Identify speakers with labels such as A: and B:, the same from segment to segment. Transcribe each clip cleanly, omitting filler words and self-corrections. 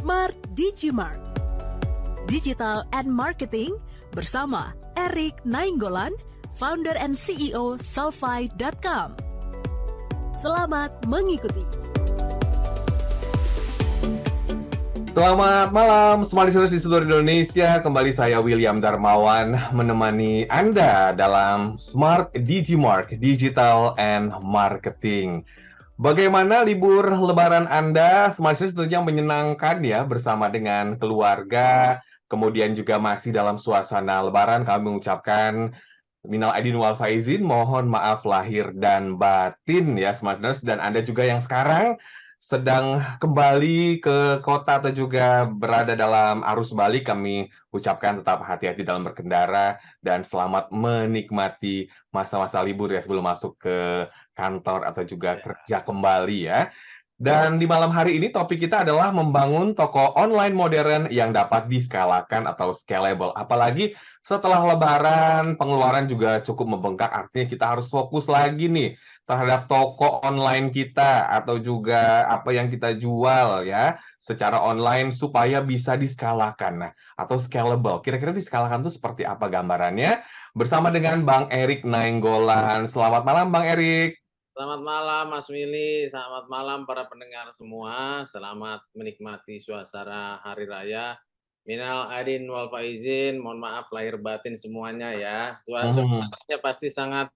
A: Smart Digimart Digital and Marketing bersama Erik Nainggolan, founder and CEO Solvay.com. Selamat mengikuti.
B: Selamat malam semua listeners di seluruh Indonesia. Kembali saya William Darmawan menemani Anda dalam Smart Digimart Digital and Marketing. Bagaimana libur lebaran Anda? Semua listeners tentunya menyenangkan ya, bersama dengan keluarga. Kemudian juga masih dalam suasana lebaran, kami mengucapkan minal aidin wal faizin, mohon maaf lahir dan batin ya Smart Listeners. Dan Anda juga yang sekarang sedang kembali ke kota atau juga berada dalam arus balik, kami ucapkan tetap hati-hati dalam berkendara dan selamat menikmati masa-masa libur ya sebelum masuk ke kantor atau juga kerja kembali ya. Dan di malam hari ini topik kita adalah membangun toko online modern yang dapat diskalakan atau scalable. Apalagi setelah lebaran, pengeluaran juga cukup membengkak, artinya kita harus fokus lagi nih terhadap toko online kita atau juga apa yang kita jual ya secara online supaya bisa diskalakan. Nah, atau scalable. Kira-kira diskalakan itu seperti apa gambarannya? Bersama dengan Bang Erik Nainggolan. Selamat malam Bang Erik.
C: Selamat malam Mas Willy, selamat malam para pendengar semua. Selamat menikmati suasana hari raya. Minal aidin wal faizin, mohon maaf lahir batin semuanya ya. Suasananya pasti sangat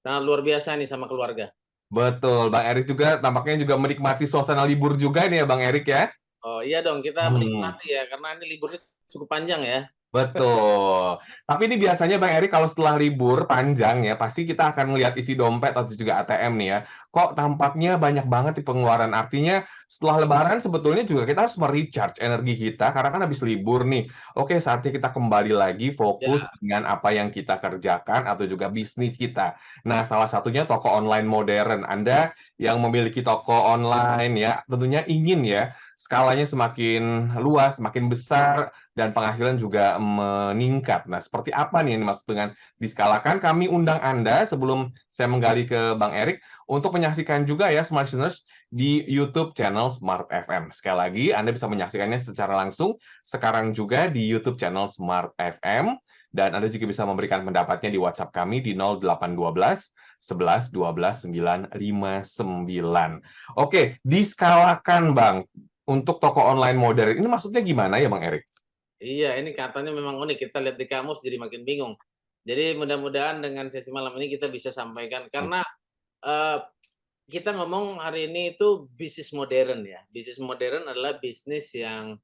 C: luar biasa nih sama keluarga.
B: Betul, Bang Erik juga tampaknya juga menikmati suasana libur juga nih ya Bang Erik ya.
C: Oh iya dong, kita menikmati ya, karena ini liburnya cukup panjang ya.
B: Betul. Tapi ini biasanya Bang Erik kalau setelah libur panjang ya, pasti kita akan melihat isi dompet atau juga ATM nih ya. Kok tampaknya banyak banget di pengeluaran. Artinya setelah lebaran sebetulnya juga kita harus merecharge energi kita karena kan habis libur nih. Oke, saatnya kita kembali lagi fokus dengan apa yang kita kerjakan atau juga bisnis kita. Nah, salah satunya toko online modern. Anda yang memiliki toko online ya, tentunya ingin ya skalanya semakin luas, semakin besar, dan penghasilan juga meningkat. Nah, seperti apa nih yang dimaksud dengan diskalakan? Kami undang Anda sebelum saya menggali ke Bang Erik untuk menyaksikan juga ya Smart Listeners di YouTube channel Smart FM. Sekali lagi, Anda bisa menyaksikannya secara langsung sekarang juga di YouTube channel Smart FM. Dan Anda juga bisa memberikan pendapatnya di WhatsApp kami di 0812 11 12 959. Oke, diskalakan Bang untuk toko online modern. Ini maksudnya gimana ya Bang Erik?
C: Iya, ini katanya memang unik. Kita lihat di kamus jadi makin bingung. Jadi mudah-mudahan dengan sesi malam ini kita bisa sampaikan. Karena kita ngomong hari ini itu bisnis modern ya. Bisnis modern adalah bisnis yang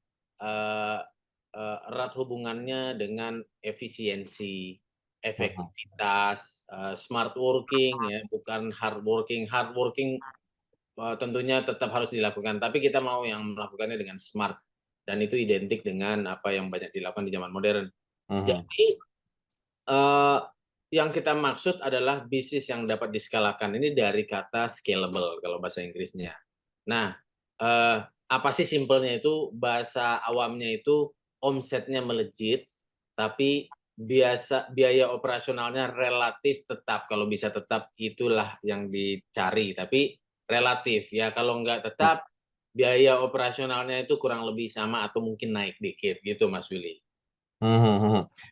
C: erat hubungannya dengan efisiensi, efektivitas, smart working ya, bukan hard working. Hard working tentunya tetap harus dilakukan, tapi kita mau yang melakukannya dengan smart. Dan itu identik dengan apa yang banyak dilakukan di zaman modern. Jadi yang kita maksud adalah bisnis yang dapat diskalakan. Ini dari kata scalable kalau bahasa Inggrisnya. Nah, apa sih simpelnya itu? Bahasa awamnya itu omsetnya melejit, tapi biaya operasionalnya relatif tetap. Kalau bisa tetap itulah yang dicari, tapi relatif ya. Kalau nggak tetap, biaya operasionalnya itu kurang lebih sama atau mungkin naik dikit gitu Mas Willy.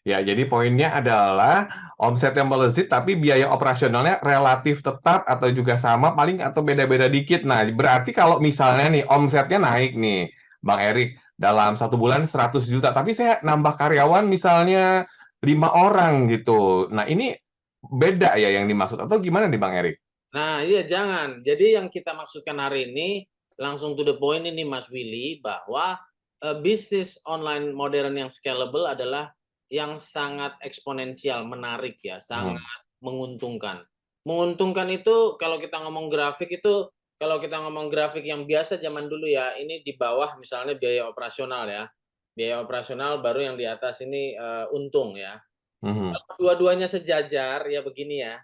B: Ya, jadi poinnya adalah omset yang melejit tapi biaya operasionalnya relatif tetap atau juga sama, paling atau beda-beda dikit. Nah, berarti kalau misalnya nih omsetnya naik nih, Bang Erik, dalam 1 bulan 100 juta, tapi saya nambah karyawan misalnya 5 orang gitu. Nah, ini beda ya yang dimaksud atau gimana nih Bang Erik?
C: Nah, iya jangan. Jadi yang kita maksudkan hari ini langsung to the point ini Mas Willy, bahwa bisnis online modern yang scalable adalah yang sangat eksponensial, menarik ya, sangat menguntungkan. Menguntungkan itu kalau kita ngomong grafik itu, kalau kita ngomong grafik yang biasa zaman dulu ya, ini di bawah misalnya biaya operasional ya. Biaya operasional baru yang di atas ini untung ya. Kalau dua-duanya sejajar ya begini ya.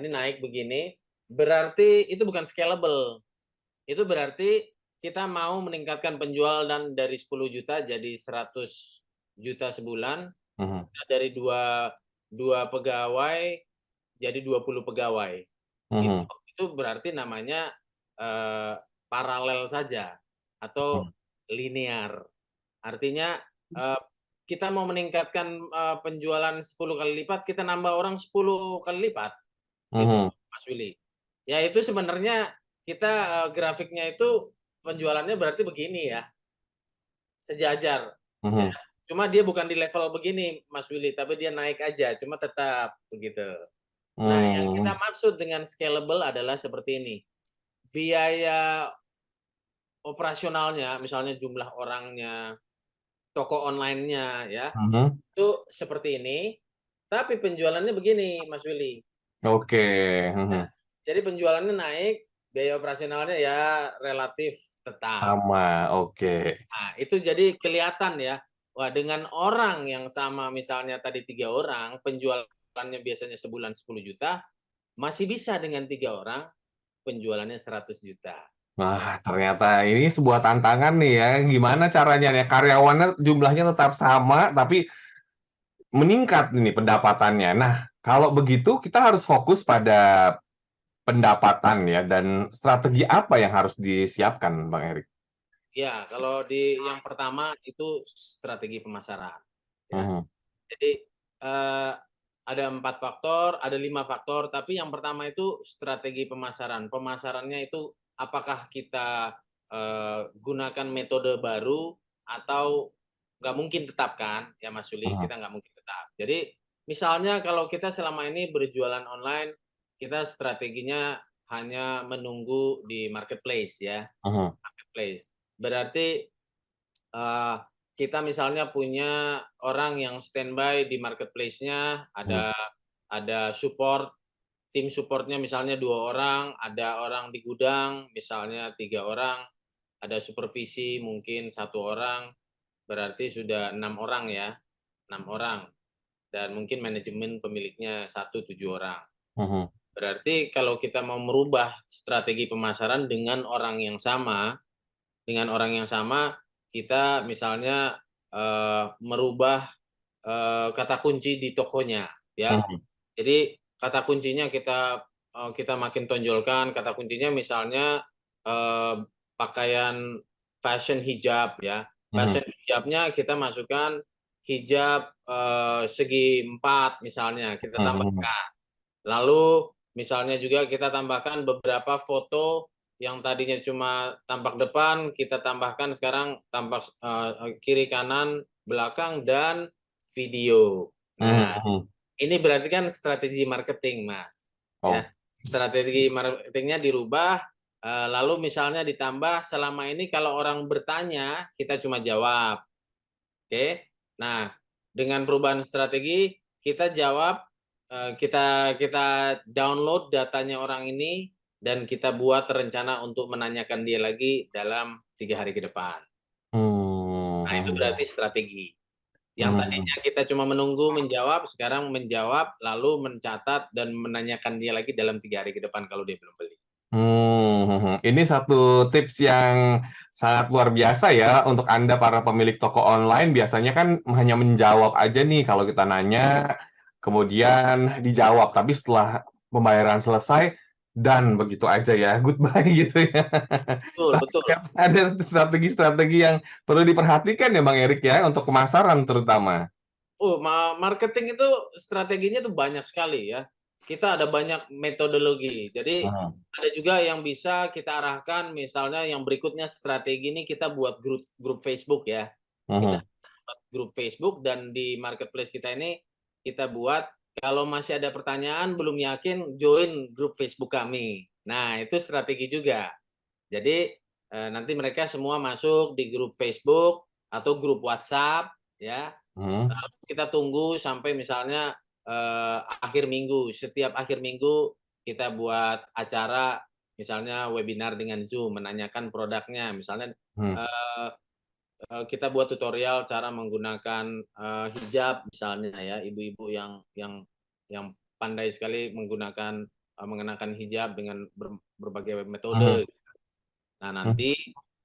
C: Ini naik begini, berarti itu bukan scalable. Itu berarti kita mau meningkatkan penjualan dan dari 10 juta jadi 100 juta sebulan, dari dua pegawai jadi 20 pegawai. Itu berarti namanya paralel saja atau linear. Artinya kita mau meningkatkan penjualan 10 kali lipat, kita nambah orang 10 kali lipat, gitu,
B: Mhm.
C: Mas Willy. Ya itu sebenarnya kita grafiknya itu penjualannya berarti begini ya, sejajar. Ya.
B: Mhm.
C: Cuma dia bukan di level begini, Mas Willy, tapi dia naik aja, cuma tetap begitu. Nah, yang kita
B: Mmm.
C: maksud dengan scalable adalah seperti ini. Biaya operasionalnya, misalnya jumlah orangnya, toko online-nya ya,
B: Mhm.
C: itu seperti ini, tapi penjualannya begini, Mas Willy.
B: Oke.
C: Ya,
B: Mhm.
C: jadi penjualannya naik, biaya operasionalnya ya relatif tetap.
B: Sama, oke.
C: Nah, itu jadi kelihatan ya, wah dengan orang yang sama misalnya tadi 3 orang, penjualannya biasanya sebulan 10 juta, masih bisa dengan 3 orang penjualannya 100 juta.
B: Wah, ternyata ini sebuah tantangan nih ya, gimana caranya nih karyawannya jumlahnya tetap sama, tapi meningkat ini pendapatannya. Nah, kalau begitu kita harus fokus pada pendapatan ya, dan strategi apa yang harus disiapkan, Bang Erik?
C: Ya, kalau di yang pertama itu strategi pemasaran, ya.
B: Mhm.
C: Jadi, ada 4 faktor, ada 5 faktor, tapi yang pertama itu strategi pemasaran. Pemasarannya itu apakah kita, gunakan metode baru atau nggak mungkin tetap kan, ya Mas Yuli,
B: Mhm.
C: kita nggak mungkin tetap. Jadi, misalnya kalau kita selama ini berjualan online, kita strateginya hanya menunggu di marketplace ya,
B: Mhm.
C: marketplace. Berarti kita misalnya punya orang yang standby di marketplace-nya,
B: Mhm.
C: ada support, tim supportnya misalnya 2 orang, ada orang di gudang misalnya 3 orang, ada supervisi mungkin 1 orang, berarti sudah 6 orang ya, 6 orang, dan mungkin manajemen pemiliknya 7 orang.
B: Mhm.
C: Berarti kalau kita mau merubah strategi pemasaran dengan orang yang sama, kita misalnya, merubah, kata kunci di tokonya, ya.
B: Mhm.
C: Jadi kata kuncinya kita makin tonjolkan, kata kuncinya misalnya, pakaian fashion hijab, ya.
B: Mhm.
C: Fashion hijabnya kita masukkan hijab, segi 4 misalnya, kita
B: Mhm.
C: tambahkan. Lalu misalnya juga kita tambahkan beberapa foto yang tadinya cuma tampak depan, kita tambahkan sekarang tampak kiri, kanan, belakang, dan video.
B: Mhm.
C: Nah,
B: Mhm.
C: ini berarti kan strategi marketing, Mas, ya.
B: Oh.
C: Strategi marketingnya dirubah, lalu misalnya ditambah selama ini kalau orang bertanya, kita cuma jawab, oke. Nah, dengan perubahan strategi, kita jawab, kita kita download datanya orang ini, dan kita buat rencana untuk menanyakan dia lagi dalam 3 hari ke depan.
B: Mmm,
C: Nah, itu
B: mhm.
C: berarti strategi. Yang
B: Mhm.
C: tadinya kita cuma menunggu menjawab, sekarang menjawab, lalu mencatat dan menanyakan dia lagi dalam 3 hari ke depan kalau dia belum beli.
B: Mhm. Ini satu tips yang sangat luar biasa ya untuk Anda para pemilik toko online, biasanya kan hanya menjawab aja nih kalau kita nanya, kemudian dijawab, tapi setelah pembayaran selesai, done begitu aja ya, goodbye gitu ya.
C: Betul
B: Tapi
C: betul.
B: ternyata ada strategi-strategi yang perlu diperhatikan ya Bang Erik ya, untuk pemasaran terutama.
C: Marketing itu strateginya tuh banyak sekali ya. Kita ada banyak metodologi. Jadi
B: Mhm.
C: ada juga yang bisa kita arahkan, misalnya yang berikutnya strategi ini kita buat grup grup Facebook ya. Kita
B: Mhm.
C: buat grup Facebook, dan di marketplace kita ini kita buat kalau masih ada pertanyaan, belum yakin, join grup Facebook kami. Nah, itu strategi juga. Jadi, nanti mereka semua masuk di grup Facebook atau grup WhatsApp ya.
B: Mhm.
C: Lalu kita tunggu sampai misalnya, akhir minggu. Setiap akhir minggu kita buat acara, misalnya webinar dengan Zoom, menanyakan produknya. Misalnya,
B: Mhm.
C: eee kita buat tutorial cara menggunakan, hijab misalnya ya, ibu-ibu yang pandai sekali mengenakan hijab dengan berbagai
B: Mhm.
C: metode. Nah,
B: Mhm.
C: nanti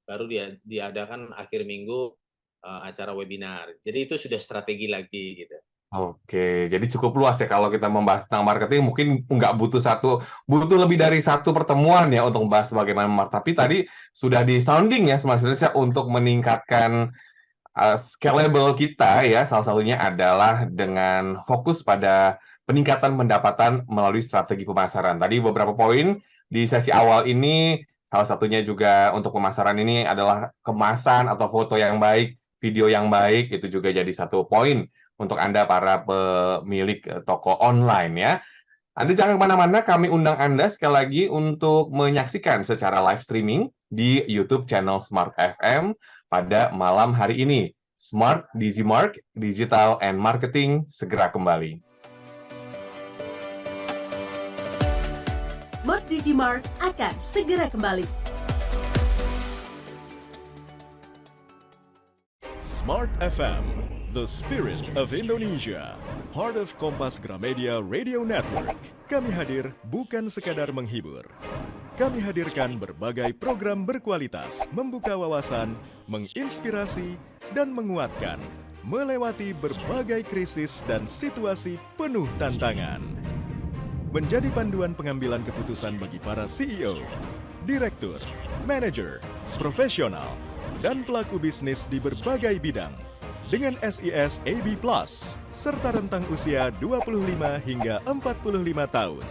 C: baru diadakan akhir minggu, acara webinar. Jadi itu sudah strategi lagi gitu.
B: Oke, jadi cukup luas ya kalau kita membahas tentang marketing, mungkin nggak butuh lebih dari satu pertemuan ya untuk membahas bagaimana tapi tadi sudah di-sounding ya Smart Indonesia untuk meningkatkan scalable kita ya, salah satunya adalah dengan fokus pada peningkatan pendapatan melalui strategi pemasaran. Tadi beberapa poin di sesi awal ini, salah satunya juga untuk pemasaran ini adalah kemasan atau foto yang baik, video yang baik, itu juga jadi satu poin untuk Anda para pemilik toko online ya. Anda jangan kemana-mana, kami undang Anda sekali lagi untuk menyaksikan secara live streaming di YouTube channel Smart FM pada malam hari ini. Smart Digimark, Digital and Marketing segera kembali.
A: Smart Digimark akan segera kembali.
D: Smart FM, the spirit of Indonesia, part of Kompas Gramedia Radio Network. Kami hadir bukan sekadar menghibur. Kami hadirkan berbagai program berkualitas, membuka wawasan, menginspirasi, dan menguatkan, melewati berbagai krisis dan situasi penuh tantangan. Menjadi panduan pengambilan keputusan bagi para CEO, direktur, manajer, profesional, dan pelaku bisnis di berbagai bidang dengan SIS AB+, serta rentang usia 25 hingga 45 tahun.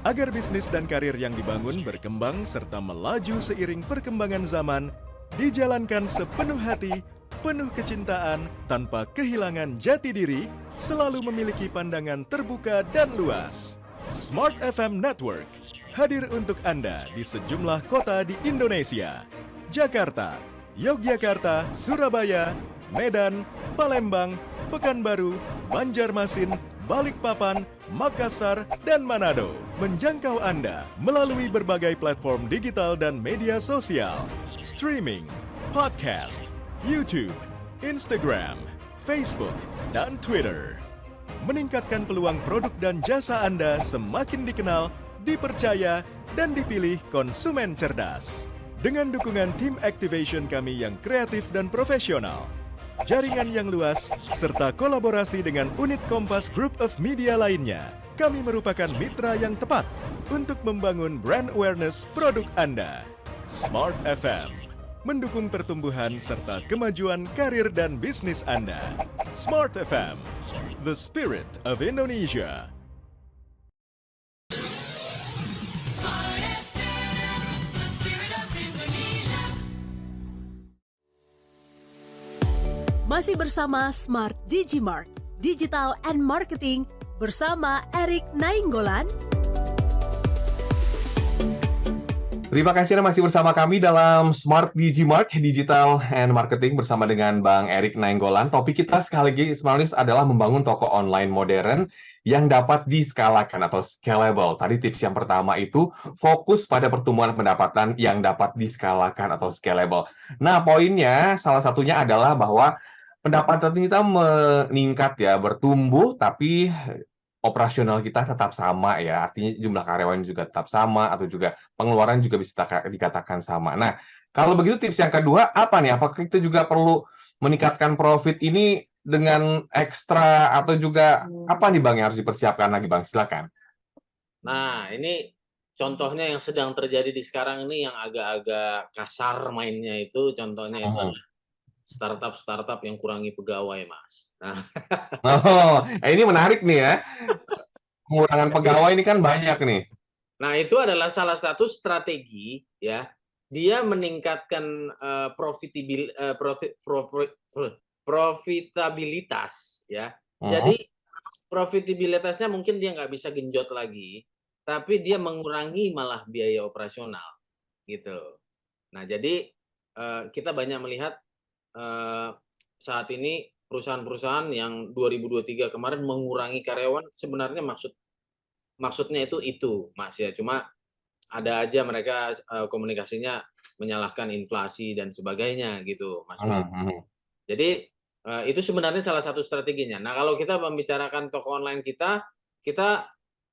D: Agar bisnis dan karir yang dibangun berkembang serta melaju seiring perkembangan zaman, dijalankan sepenuh hati, penuh kecintaan, tanpa kehilangan jati diri, selalu memiliki pandangan terbuka dan luas. Smart FM Network hadir untuk Anda di sejumlah kota di Indonesia. Jakarta, Yogyakarta, Surabaya, Medan, Palembang, Pekanbaru, Banjarmasin, Balikpapan, Makassar, dan Manado. Menjangkau Anda melalui berbagai platform digital dan media sosial, streaming, podcast, YouTube, Instagram, Facebook, dan Twitter. Meningkatkan peluang produk dan jasa Anda semakin dikenal, dipercaya, dan dipilih konsumen cerdas. Dengan dukungan tim activation kami yang kreatif dan profesional, jaringan yang luas, serta kolaborasi dengan unit Kompas Group of Media lainnya, kami merupakan mitra yang tepat untuk membangun brand awareness produk Anda. Smart FM, mendukung pertumbuhan serta kemajuan karir dan bisnis Anda. Smart FM, the spirit of Indonesia.
A: Masih bersama Smart Digimark, Digital and Marketing bersama Erik Nainggolan.
B: Terima kasih Anda masih bersama kami dalam Smart Digimark, Digital and Marketing bersama dengan Bang Erik Nainggolan. Topik kita sekali lagi Smartlist adalah membangun toko online modern yang dapat diskalakan atau scalable. Tadi tips yang pertama itu fokus pada pertumbuhan pendapatan yang dapat diskalakan atau scalable. Nah, poinnya salah satunya adalah bahwa pendapatan kita meningkat ya, bertumbuh, tapi operasional kita tetap sama ya, artinya jumlah karyawan juga tetap sama, atau juga pengeluaran juga bisa dikatakan sama. Nah, kalau begitu tips yang kedua apa nih? Apakah kita juga perlu meningkatkan profit ini dengan ekstra atau juga apa nih Bang yang harus dipersiapkan lagi Bang? Silakan.
C: Nah, ini contohnya yang sedang terjadi di sekarang ini yang agak-agak kasar mainnya itu, contohnya itu adalah startup yang kurangi pegawai, Mas. Nah,
B: Oh, ini menarik nih ya. Pengurangan pegawai ini kan banyak nih.
C: nah itu adalah salah satu strategi ya. Dia meningkatkan profitabilitas ya. Jadi profitabilitasnya mungkin dia nggak bisa genjot lagi, tapi dia mengurangi malah biaya operasional gitu. Nah, jadi kita banyak melihat saat ini perusahaan-perusahaan yang 2023 kemarin mengurangi karyawan, sebenarnya maksudnya itu Mas ya, cuma ada aja mereka komunikasinya menyalahkan inflasi dan sebagainya gitu Mas. Jadi itu sebenarnya salah satu strateginya. Nah, kalau kita membicarakan toko online kita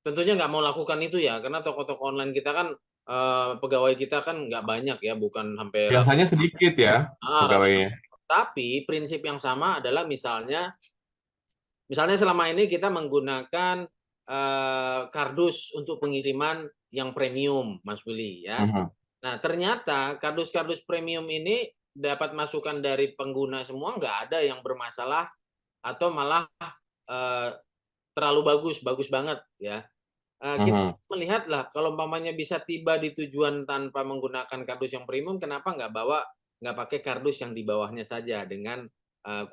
C: tentunya nggak mau lakukan itu ya, karena toko-toko online kita kan pegawai kita kan nggak banyak ya, bukan sampai
B: Biasanya sedikit ya pegawainya.
C: Tapi prinsip yang sama adalah misalnya Misalnya selama ini kita menggunakan kardus untuk pengiriman yang premium, Mas Willy ya.
B: Mhm.
C: Nah, ternyata kardus-kardus premium ini dapat masukan dari pengguna semua, nggak ada yang bermasalah atau malah eh, terlalu bagus, bagus banget ya. Kita
B: Mhm.
C: melihatlah kalau umpamanya bisa tiba di tujuan tanpa menggunakan kardus yang premium, kenapa nggak pakai kardus yang di bawahnya saja dengan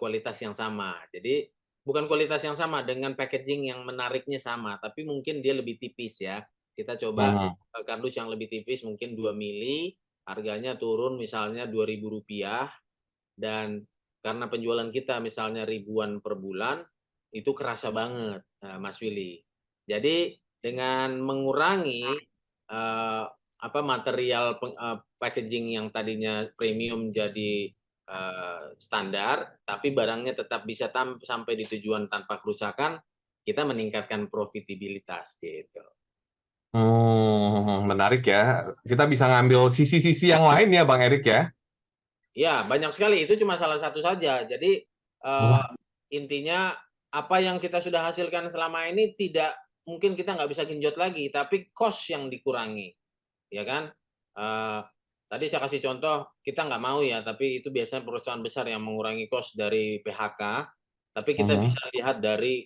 C: kualitas yang sama. Jadi bukan kualitas yang sama, dengan packaging yang menariknya sama, tapi mungkin dia lebih tipis ya. Kita coba
B: Mhm.
C: kardus yang lebih tipis mungkin 2 mili, harganya turun misalnya Rp2.000 dan karena penjualan kita misalnya ribuan per bulan, itu kerasa banget, Mas Willy. Jadi dengan mengurangi, material packaging yang tadinya premium jadi, standar, tapi barangnya tetap bisa sampai di tujuan tanpa kerusakan, kita meningkatkan profitabilitas, gitu.
B: Menarik ya. Kita bisa ngambil sisi-sisi yang lain ya, Bang Erik ya?
C: Ya, banyak sekali. Itu cuma salah satu saja. Jadi,
B: Wah.
C: intinya apa yang kita sudah hasilkan selama ini tidak mungkin kita nggak bisa genjot lagi, tapi cost yang dikurangi, ya kan? Eee, Tadi saya kasih contoh, kita nggak mau ya, tapi itu biasanya perusahaan besar yang mengurangi cost dari PHK, tapi kita
B: Mhm.
C: bisa lihat dari,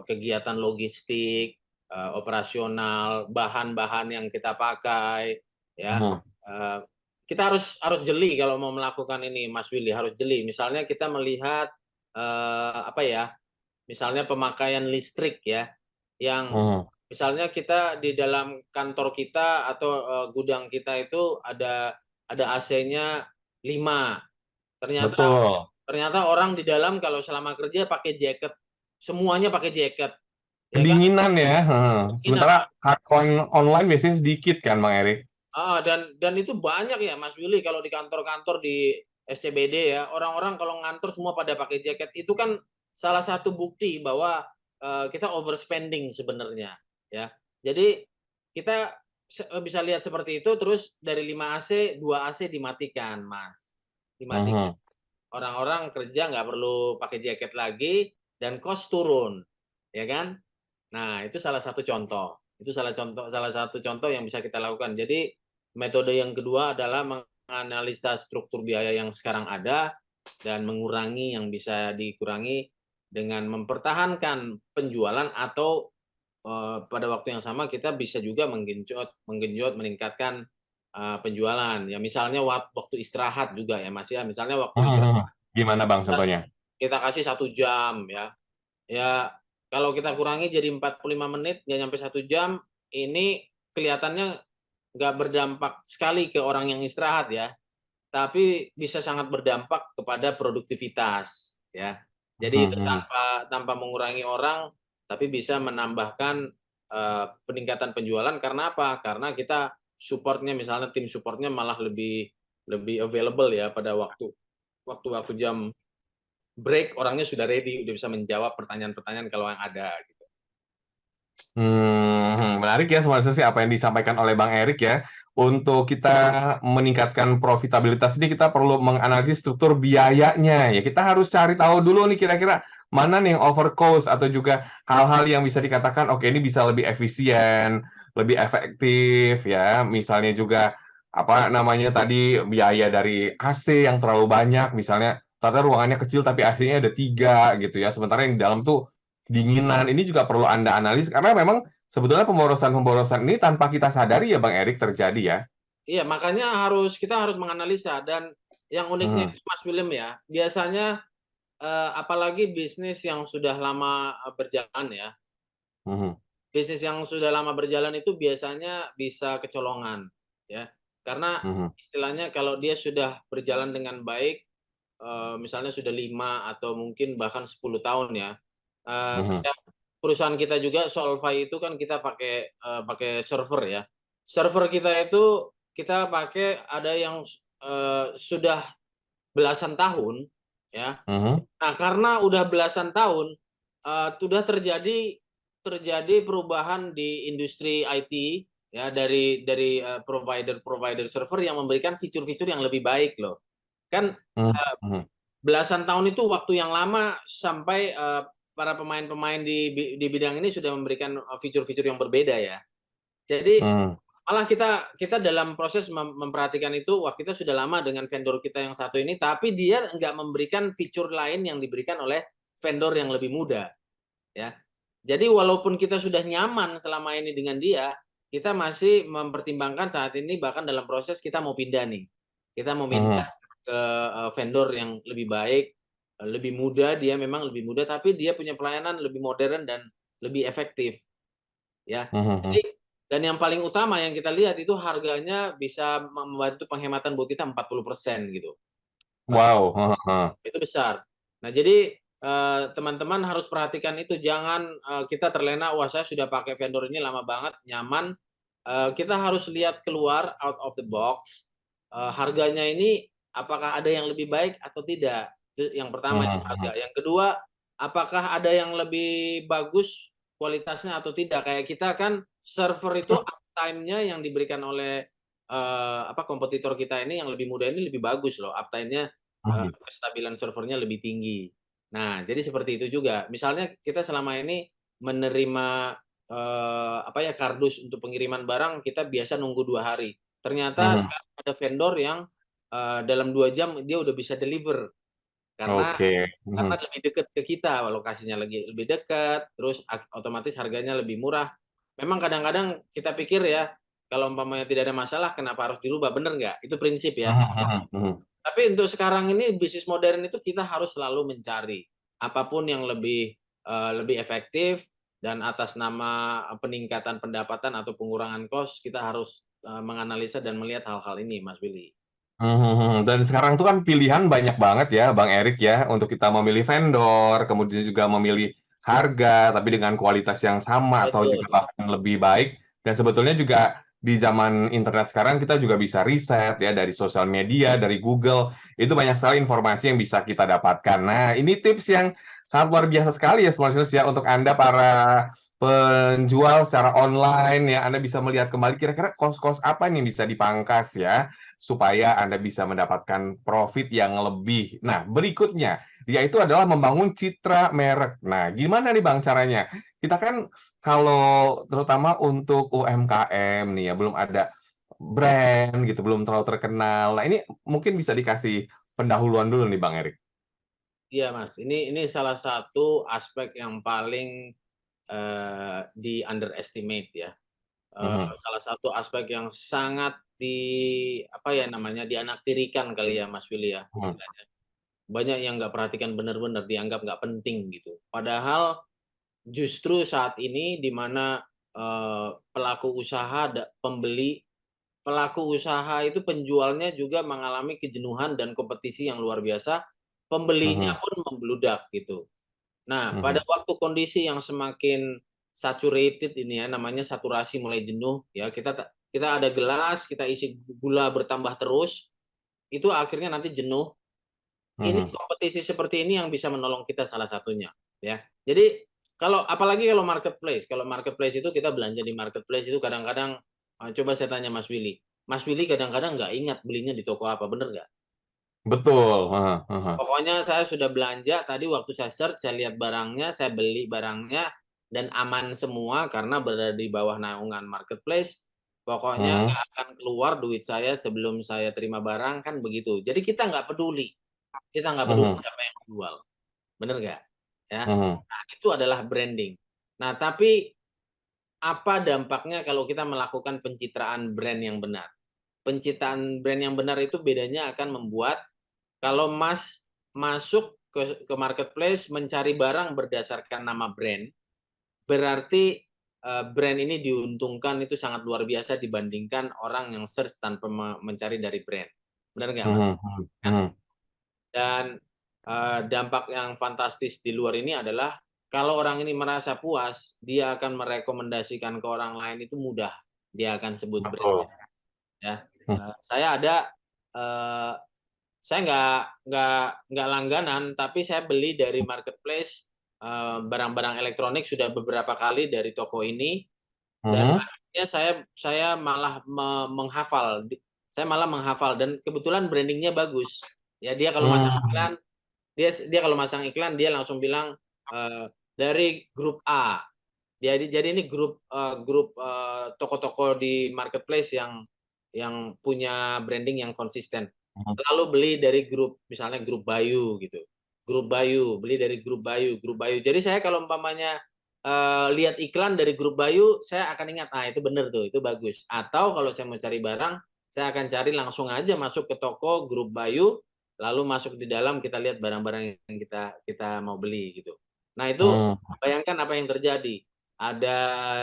C: kegiatan logistik, operasional, bahan-bahan yang kita pakai, ya.
B: Mhm.
C: Eee kita harus jeli kalau mau melakukan ini, Mas Willy, harus jeli. Misalnya kita melihat, misalnya pemakaian listrik ya, yang
B: Mhm.
C: misalnya kita di dalam kantor kita atau, gudang kita itu ada AC-nya 5, ternyata
B: Betul.
C: ternyata orang di dalam kalau selama kerja pakai jaket, semuanya pakai jaket, ya kan?
B: Kedinginan ya, heeh.
C: Kedinginan.
B: Sementara hardcoin online biasanya sedikit kan, Bang Erik?
C: Dan itu banyak ya Mas Willy kalau di kantor-kantor di SCBD ya, orang-orang kalau ngantor semua pada pakai jaket, itu kan salah satu bukti bahwa, kita overspending sebenarnya, ya. Jadi kita bisa lihat seperti itu, terus dari 5 AC, 2 AC dimatikan, Mas. Dimatikan.
B: Mhm.
C: Orang-orang kerja nggak perlu pakai jaket lagi dan cost turun, ya kan? Nah, itu salah satu contoh. Itu salah satu contoh yang bisa kita lakukan. Jadi, metode yang kedua adalah menganalisa struktur biaya yang sekarang ada dan mengurangi yang bisa dikurangi dengan mempertahankan penjualan atau, pada waktu yang sama kita bisa juga menggenjot menggenjot meningkatkan, penjualan. Ya misalnya waktu istirahat juga ya, Mas, ya. Misalnya waktu
B: Mhm. Mhm.
C: istirahat
B: Gimana Bang
C: kita
B: contohnya?
C: kita kasih 1 jam ya. Ya, kalau kita kurangi jadi 45 menit, nggak nyampe 1 jam, ini kelihatannya nggak berdampak sekali ke orang yang istirahat ya, tapi bisa sangat berdampak kepada produktivitas, ya. Jadi itu
B: Mhm.
C: tanpa mengurangi orang, tapi bisa menambahkan, peningkatan penjualan karena apa? Karena kita support-nya misalnya tim support-nya malah lebih lebih available ya pada waktu jam break, orangnya sudah ready, udah bisa menjawab pertanyaan-pertanyaan kalau yang ada, gitu.
B: Menarik ya sebenarnya sih apa yang disampaikan oleh Bang Erik ya. Untuk kita meningkatkan profitabilitas ini kita perlu menganalisis struktur biayanya ya. Kita harus cari tahu dulu nih kira-kira mana nih yang over cost atau juga hal-hal yang bisa dikatakan oke ini bisa lebih efisien, lebih efektif ya. Misalnya juga apa namanya tadi biaya dari AC yang terlalu banyak misalnya ternyata ruangannya kecil tapi AC-nya ada 3 gitu ya. Sementara yang di dalam tuh kedinginan. Ini juga perlu Anda analis karena memang sebetulnya pemborosan-pemborosan ini tanpa kita sadari ya Bang Erik terjadi ya?
C: Iya, makanya kita harus menganalisa dan yang uniknya
B: Mhm.
C: itu Mas William ya, biasanya, apalagi bisnis yang sudah lama, berjalan ya,
B: Mhm.
C: bisnis yang sudah lama berjalan itu biasanya bisa kecolongan, ya. Karena
B: Mhm.
C: istilahnya kalau dia sudah berjalan dengan baik, misalnya sudah 5 atau mungkin bahkan 10 tahun ya,
B: Mhm.
C: kayak perusahaan kita juga Solvay itu kan kita pakai server ya. Server kita itu kita pakai ada yang sudah belasan tahun ya.
B: Mhm.
C: Nah, karena udah belasan tahun, sudah terjadi perubahan di industri IT ya dari provider-provider server yang memberikan fitur-fitur yang lebih baik loh. Kan,
B: Mhm. Mhm.
C: belasan tahun itu waktu yang lama sampai, para pemain-pemain di bidang ini sudah memberikan fitur-fitur yang berbeda ya. Jadi
B: Hmm.
C: malah kita dalam proses memperhatikan itu, wah kita sudah lama dengan vendor kita yang satu ini, tapi dia nggak memberikan fitur lain yang diberikan oleh vendor yang lebih muda, ya. Jadi walaupun kita sudah nyaman selama ini dengan dia, kita masih mempertimbangkan saat ini bahkan dalam proses kita mau pindah nih. Kita mau
B: Hmm.
C: pindah ke vendor yang lebih baik, lebih muda, dia memang lebih muda, tapi dia punya pelayanan lebih modern dan lebih efektif, ya.
B: Hmm. Hmm.
C: Jadi dan yang paling utama yang kita lihat itu harganya bisa membantu penghematan buat kita 40% gitu.
B: Wow. Heeh, heeh.
C: Itu besar. Nah, jadi teman-teman harus perhatikan itu, jangan kita terlena, wah saya sudah pakai vendor ini lama banget, nyaman. Kita harus lihat keluar out of the box, harganya ini apakah ada yang lebih baik atau tidak. Itu yang pertama
B: Hmm.
C: ya, harga. Yang kedua, apakah ada yang lebih bagus kualitasnya atau tidak. Kayak kita kan server itu uptime-nya yang diberikan oleh kompetitor kita ini yang lebih muda ini lebih bagus loh, uptime-nya,
B: Hmm.
C: kestabilan servernya lebih tinggi. Nah, jadi seperti itu juga. Misalnya kita selama ini menerima kardus untuk pengiriman barang kita biasa nunggu 2 hari. Ternyata
B: Hmm.
C: sekarang ada vendor yang dalam 2 jam dia udah bisa deliver. Karena
B: Oke. Hmm.
C: lebih dekat ke kita, lokasinya lagi lebih dekat, terus otomatis harganya lebih murah. Memang kadang-kadang kita pikir ya, kalau umpamanya tidak ada masalah kenapa harus dirubah, bener nggak? Itu prinsip ya.
B: Hmm. Hmm. Hmm.
C: Tapi untuk sekarang ini bisnis modern itu kita harus selalu mencari apapun yang lebih efektif dan atas nama peningkatan pendapatan atau pengurangan kos kita harus menganalisa dan melihat hal-hal ini, Mas Willy.
B: Dan sekarang tuh kan pilihan banyak banget ya, Bang Erik ya, untuk kita memilih vendor, kemudian juga memilih harga, tapi dengan kualitas yang sama atau juga
C: Betul.
B: bahkan lebih baik. Dan sebetulnya juga di zaman internet sekarang kita juga bisa riset ya dari sosial media, dari Google, itu banyak sekali informasi yang bisa kita dapatkan. Nah, ini tips yang sangat luar biasa sekali ya, Smart Listeners ya, untuk Anda para penjual secara online ya, Anda bisa melihat kembali kira-kira kos-kos apa nih yang bisa dipangkas ya, supaya Anda bisa mendapatkan profit yang lebih. Nah, berikutnya, yaitu adalah membangun citra merek. Nah, gimana nih Bang caranya? Kita kan kalau terutama untuk UMKM nih ya, belum ada brand gitu, belum terlalu terkenal. Nah, ini mungkin bisa dikasih pendahuluan dulu nih Bang Erik.
C: Iya, Mas. Ini salah satu aspek yang paling di underestimate ya.
B: Mhm,
C: Salah satu aspek yang sangat dianaktirikan kali ya Mas Willy ya,
B: mhm,
C: istilahnya. Banyak yang nggak perhatikan benar-benar, dianggap nggak penting gitu. Padahal justru saat ini di mana, pelaku usaha pelaku usaha itu penjualnya juga mengalami kejenuhan dan kompetisi yang luar biasa, pembelinya
B: mhm,
C: pun membludak gitu. Nah, pada
B: mhm,
C: waktu kondisi yang semakin saturated ini ya, namanya saturasi mulai jenuh ya, kita ada gelas, kita isi gula bertambah terus, itu akhirnya nanti jenuh. Ini
B: mhm.
C: kompetisi seperti ini yang bisa menolong kita salah satunya, ya. Jadi apalagi kalau marketplace itu kita belanja di marketplace itu kadang-kadang, coba saya tanya Mas Willy kadang-kadang nggak ingat belinya di toko apa, bener nggak?
B: Betul, heeh, heeh,
C: Pokoknya saya sudah belanja tadi waktu saya search, saya lihat barangnya, saya beli barangnya, dan aman semua karena berada di bawah naungan marketplace. Pokoknya
B: mhm,
C: nggak akan keluar duit saya sebelum saya terima barang, kan begitu. Jadi kita nggak peduli
B: mhm,
C: siapa yang jual, bener nggak? Ya.
B: mhm,
C: Nah, itu adalah branding. Nah, tapi apa dampaknya kalau kita melakukan pencitraan brand yang benar? Pencitraan brand yang benar itu bedanya akan membuat kalau Mas masuk ke marketplace mencari barang berdasarkan nama brand, berarti, brand ini diuntungkan itu sangat luar biasa dibandingkan orang yang search tanpa mencari dari brand. Benar nggak, Mas?
B: mhm, mhm,
C: Ya.
B: mhm.
C: Dan, dampak yang fantastis di luar ini adalah kalau orang ini merasa puas, dia akan merekomendasikan ke orang lain itu mudah, dia akan sebut
B: Betul.
C: brand-nya, ya.
B: Mhm,
C: Saya ada, eee saya nggak langganan, tapi saya beli dari marketplace, barang-barang elektronik sudah beberapa kali dari toko ini, dan
B: mhm,
C: akhirnya saya malah saya malah menghafal dan kebetulan branding-nya bagus. Ya dia kalau masang
B: mmm,
C: iklan, dia kalau masang iklan dia langsung bilang, dari grup A. Jadi ini grup toko-toko di marketplace yang punya branding yang konsisten. Selalu beli dari grup, misalnya grup Bayu gitu. Grup Bayu, beli dari grup Bayu, grup Bayu. Jadi saya kalau umpamanya lihat iklan dari grup Bayu, saya akan ingat, itu bener tuh, itu bagus. Atau kalau saya mau cari barang, saya akan cari langsung aja masuk ke toko grup Bayu, lalu masuk di dalam kita lihat barang-barang yang kita mau beli gitu. Nah itu bayangkan apa yang terjadi. Ada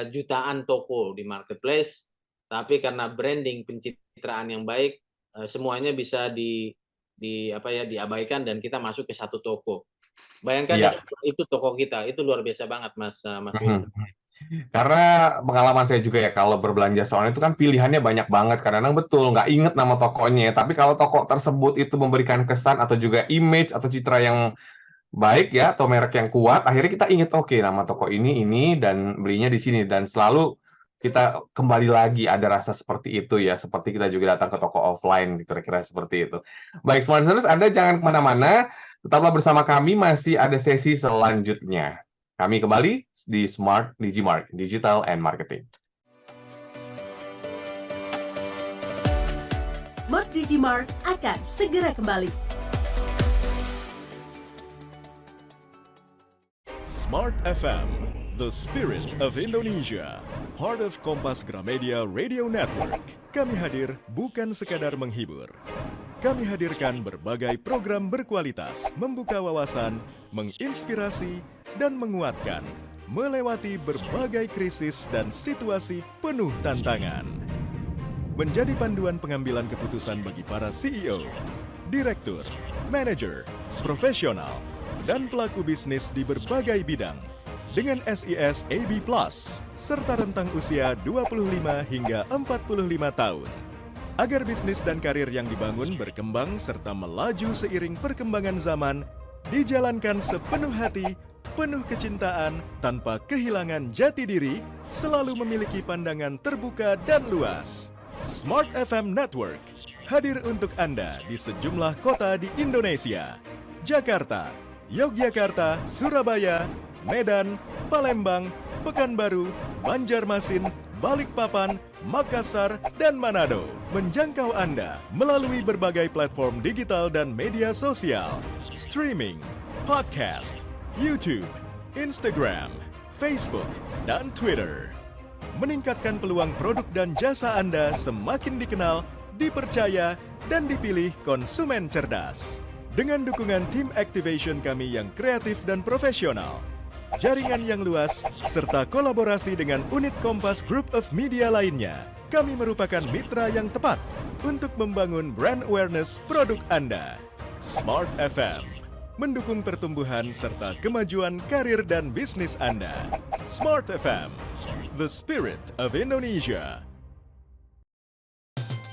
C: jutaan toko di marketplace, tapi karena branding pencitraan yang baik, semuanya bisa diabaikan dan kita masuk ke satu toko. Bayangkan
B: Iya.
C: itu toko kita, itu luar biasa banget Mas Willy.
B: Karena pengalaman saya juga ya kalau berbelanja online itu kan pilihannya banyak banget. Kadang-kadang betul nggak inget nama tokonya. Tapi kalau toko tersebut itu memberikan kesan atau juga image atau citra yang baik ya atau merek yang kuat, akhirnya kita inget oke nama toko ini dan belinya di sini dan selalu kita kembali lagi ada rasa seperti itu ya, seperti kita juga datang ke toko offline kira-kira seperti itu. Baik, Smart Listeners, Anda jangan kemana-mana, tetaplah bersama kami, masih ada sesi selanjutnya. Kami kembali di Smart Digimark, Digital and Marketing.
A: Smart Digimark akan segera kembali.
D: Smart FM, the spirit of Indonesia, part of Kompas Gramedia Radio Network. Kami hadir bukan sekadar menghibur. Kami hadirkan berbagai program berkualitas, membuka wawasan, menginspirasi, dan menguatkan, melewati berbagai krisis dan situasi penuh tantangan. Menjadi panduan pengambilan keputusan bagi para CEO, direktur, manajer, profesional, dan pelaku bisnis di berbagai bidang dengan SIS AB+, serta rentang usia 25 hingga 45 tahun. Agar bisnis dan karir yang dibangun berkembang serta melaju seiring perkembangan zaman, dijalankan sepenuh hati, penuh kecintaan, tanpa kehilangan jati diri, selalu memiliki pandangan terbuka dan luas. Smart FM Network hadir untuk Anda di sejumlah kota di Indonesia. Jakarta, Yogyakarta, Surabaya, Medan, Palembang, Pekanbaru, Banjarmasin, Balikpapan, Makassar, dan Manado. Menjangkau Anda melalui berbagai platform digital dan media sosial, streaming, podcast, YouTube, Instagram, Facebook, dan Twitter. Meningkatkan peluang produk dan jasa Anda semakin dikenal, dipercaya, dan dipilih konsumen cerdas. Dengan dukungan tim activation kami yang kreatif dan profesional, jaringan yang luas, serta kolaborasi dengan unit Kompas Group of Media lainnya, kami merupakan mitra yang tepat untuk membangun brand awareness produk Anda. Smart FM mendukung pertumbuhan serta kemajuan karir dan bisnis Anda. Smart FM, the spirit of Indonesia.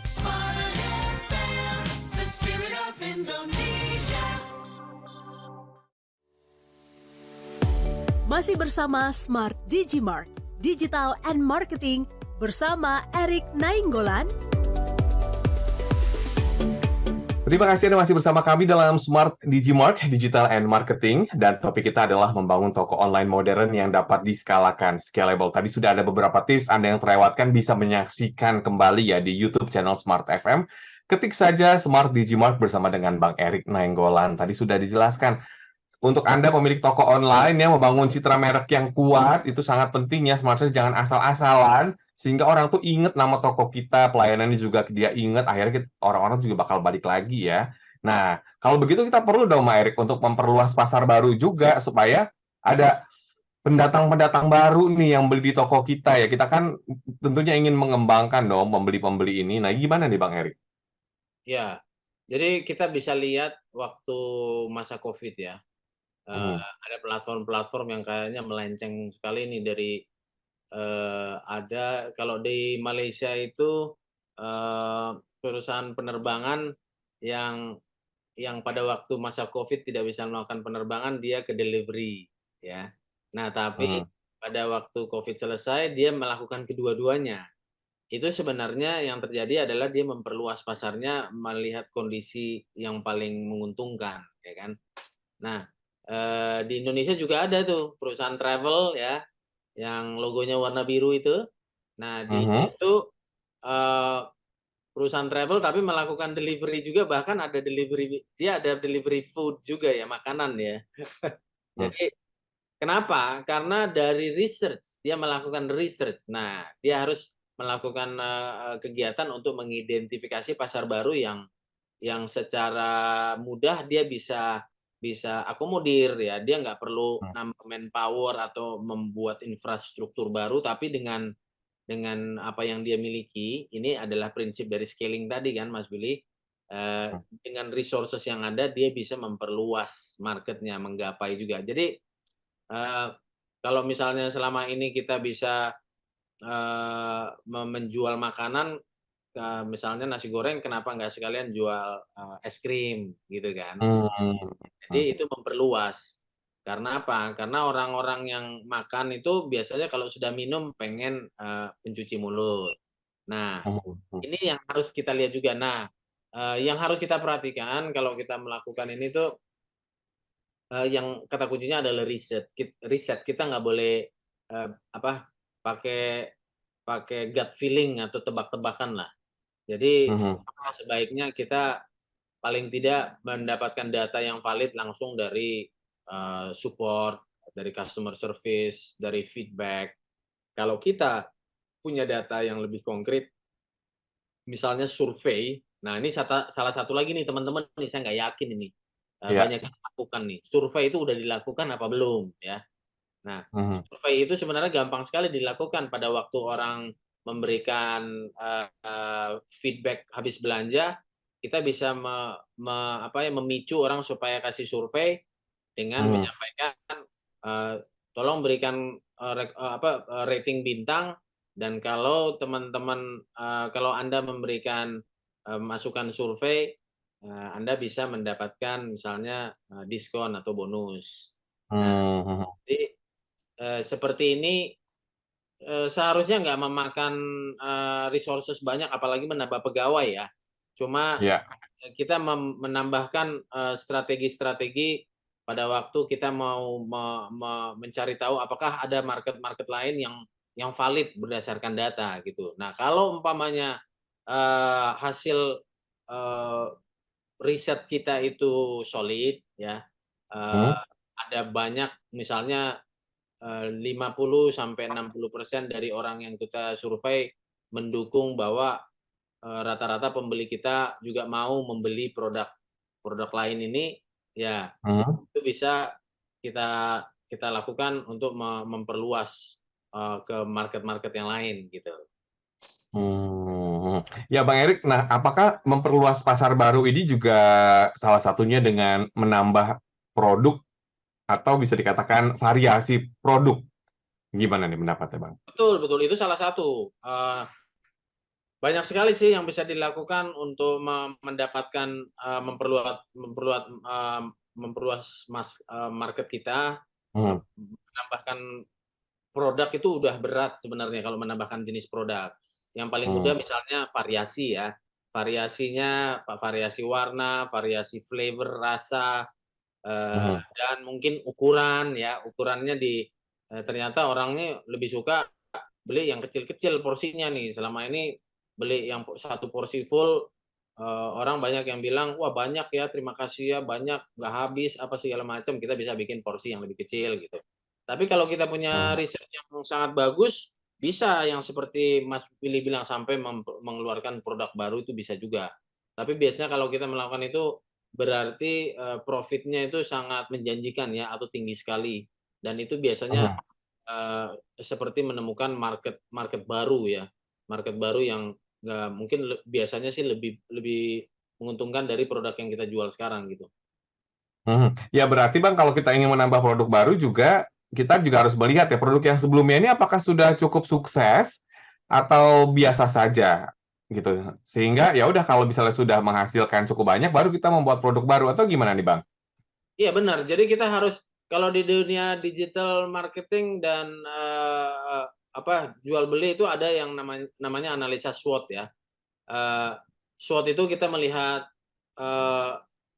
E: Smart FM, the spirit of Indonesia.
A: Masih bersama Smart Digimark, Digital and Marketing bersama Erik Nainggolan.
B: Terima kasih Anda masih bersama kami dalam Smart Digimark, Digital and Marketing, dan topik kita adalah membangun toko online modern yang dapat diskalakan, scalable. Tadi sudah ada beberapa tips, Anda yang terlewatkan bisa menyaksikan kembali ya di YouTube channel Smart FM. Ketik saja Smart Digimark bersama dengan Bang Erik Nainggolan. Tadi sudah dijelaskan. Untuk Anda pemilik toko online yang membangun citra merek yang kuat, itu sangat penting ya, Smart Sales jangan asal-asalan, sehingga orang tuh inget nama toko kita, pelayanannya juga dia inget, akhirnya orang-orang juga bakal balik lagi ya. Nah, kalau begitu kita perlu dong, Mas Erik, untuk memperluas pasar baru juga, supaya ada pendatang-pendatang baru nih yang beli di toko kita ya. Kita kan tentunya ingin mengembangkan dong pembeli-pembeli ini. Nah, gimana nih Bang Erik?
C: Ya, jadi kita bisa lihat waktu masa COVID ya. Ada platform-platform yang kayaknya melenceng sekali nih dari ada kalau di Malaysia itu perusahaan penerbangan yang pada waktu masa COVID tidak bisa melakukan penerbangan, dia ke delivery ya. Nah, tapi pada waktu COVID selesai dia melakukan kedua-duanya. Itu sebenarnya yang terjadi adalah dia memperluas pasarnya melihat kondisi yang paling menguntungkan, ya kan. Nah, Di Indonesia juga ada tuh perusahaan travel ya, yang logonya warna biru itu. Nah, dia itu eh, perusahaan travel tapi melakukan delivery juga, bahkan dia ada delivery food juga ya, makanan ya.
B: Hmm.
C: Jadi kenapa? Karena dari research, dia melakukan research. Nah, dia harus melakukan kegiatan untuk mengidentifikasi pasar baru yang secara mudah dia bisa bisa akomodir ya. Dia nggak perlu
B: Hmm.
C: nambah manpower atau membuat infrastruktur baru, tapi dengan apa yang dia miliki, ini adalah prinsip dari scaling tadi kan Mas Willy, dengan resources yang ada dia bisa memperluas marketnya, menggapai juga. Jadi kalau misalnya selama ini kita bisa menjual makanan, misalnya nasi goreng, kenapa nggak sekalian jual es krim gitu kan?
B: Hmm.
C: Jadi
B: Hmm.
C: itu memperluas. Karena apa? Karena orang-orang yang makan itu biasanya kalau sudah minum pengen pencuci mulut. Nah,
B: Hmm. Hmm.
C: ini yang harus kita lihat juga. Nah, yang harus kita perhatikan kalau kita melakukan ini tuh yang kata kuncinya adalah riset. Riset kita nggak boleh apa pakai pakai gut feeling atau tebak-tebakan lah. Jadi
B: Hmm.
C: sebaiknya kita paling tidak mendapatkan data yang valid langsung dari support, dari customer service, dari feedback. Kalau kita punya data yang lebih konkret, misalnya survei. Nah, ini salah satu lagi nih teman-teman nih, saya nggak yakin ini
B: Ya.
C: banyak yang melakukan nih. Survei itu udah dilakukan apa belum ya? Nah,
B: Hmm.
C: survei itu sebenarnya gampang sekali dilakukan pada waktu orang memberikan feedback habis belanja, kita bisa memicu orang supaya kasih survei dengan
B: Hmm.
C: menyampaikan eh, tolong berikan rating bintang, dan kalau teman-teman kalau Anda memberikan masukan survei, Anda bisa mendapatkan misalnya diskon atau bonus. Nah,
B: Hmm.
C: jadi seperti ini seharusnya nggak memakan resources banyak, apalagi menambah pegawai ya. Cuma
B: Ya.
C: kita menambahkan strategi-strategi pada waktu kita mau mencari tahu apakah ada market-market lain yang valid berdasarkan data gitu. Nah, kalau umpamanya hasil eh, riset kita itu solid ya,
B: Hmm.
C: ada banyak misalnya 50 sampai 60% dari orang yang kita survei mendukung bahwa rata-rata pembeli kita juga mau membeli produk produk lain ini, ya
B: Hmm.
C: itu bisa kita kita lakukan untuk memperluas ke market-market yang lain gitu.
B: Hmm. Ya, Bang Erik, nah apakah memperluas pasar baru ini juga salah satunya dengan menambah produk atau bisa dikatakan variasi produk? Gimana nih pendapatnya, Bang?
C: Betul betul, itu salah satu. Banyak sekali sih yang bisa dilakukan untuk mendapatkan memperluas market kita,
B: Hmm.
C: menambahkan produk itu udah berat sebenarnya kalau menambahkan jenis produk. Yang paling
B: Hmm.
C: mudah misalnya variasi ya. Variasinya, variasi warna, variasi flavor, rasa,
B: Hmm.
C: dan mungkin ukuran ya. Ukurannya ternyata orangnya lebih suka beli yang kecil-kecil porsinya nih. Selama ini beli yang satu porsi full, orang banyak yang bilang, wah banyak ya, terima kasih ya, banyak, nggak habis, apa segala macam. Kita bisa bikin porsi yang lebih kecil gitu. Tapi kalau kita punya
B: Hmm.
C: research yang sangat bagus, bisa yang seperti Mas Willy bilang sampai mengeluarkan produk baru itu bisa juga. Tapi biasanya kalau kita melakukan itu berarti profitnya itu sangat menjanjikan ya atau tinggi sekali. Dan itu biasanya
B: Hmm.
C: seperti menemukan market market baru ya, market baru yang nggak mungkin biasanya sih lebih lebih menguntungkan dari produk yang kita jual sekarang gitu.
B: Mhm. Ya berarti Bang kalau kita ingin menambah produk baru juga, kita juga harus melihat ya produk yang sebelumnya ini apakah sudah cukup sukses atau biasa saja gitu. Sehingga ya udah kalau misalnya sudah menghasilkan cukup banyak baru kita membuat produk baru atau gimana nih Bang?
C: Iya benar, jadi kita harus kalau di dunia digital marketing dan jual beli itu ada yang namanya analisa SWOT ya. Eh, SWOT itu kita melihat eh,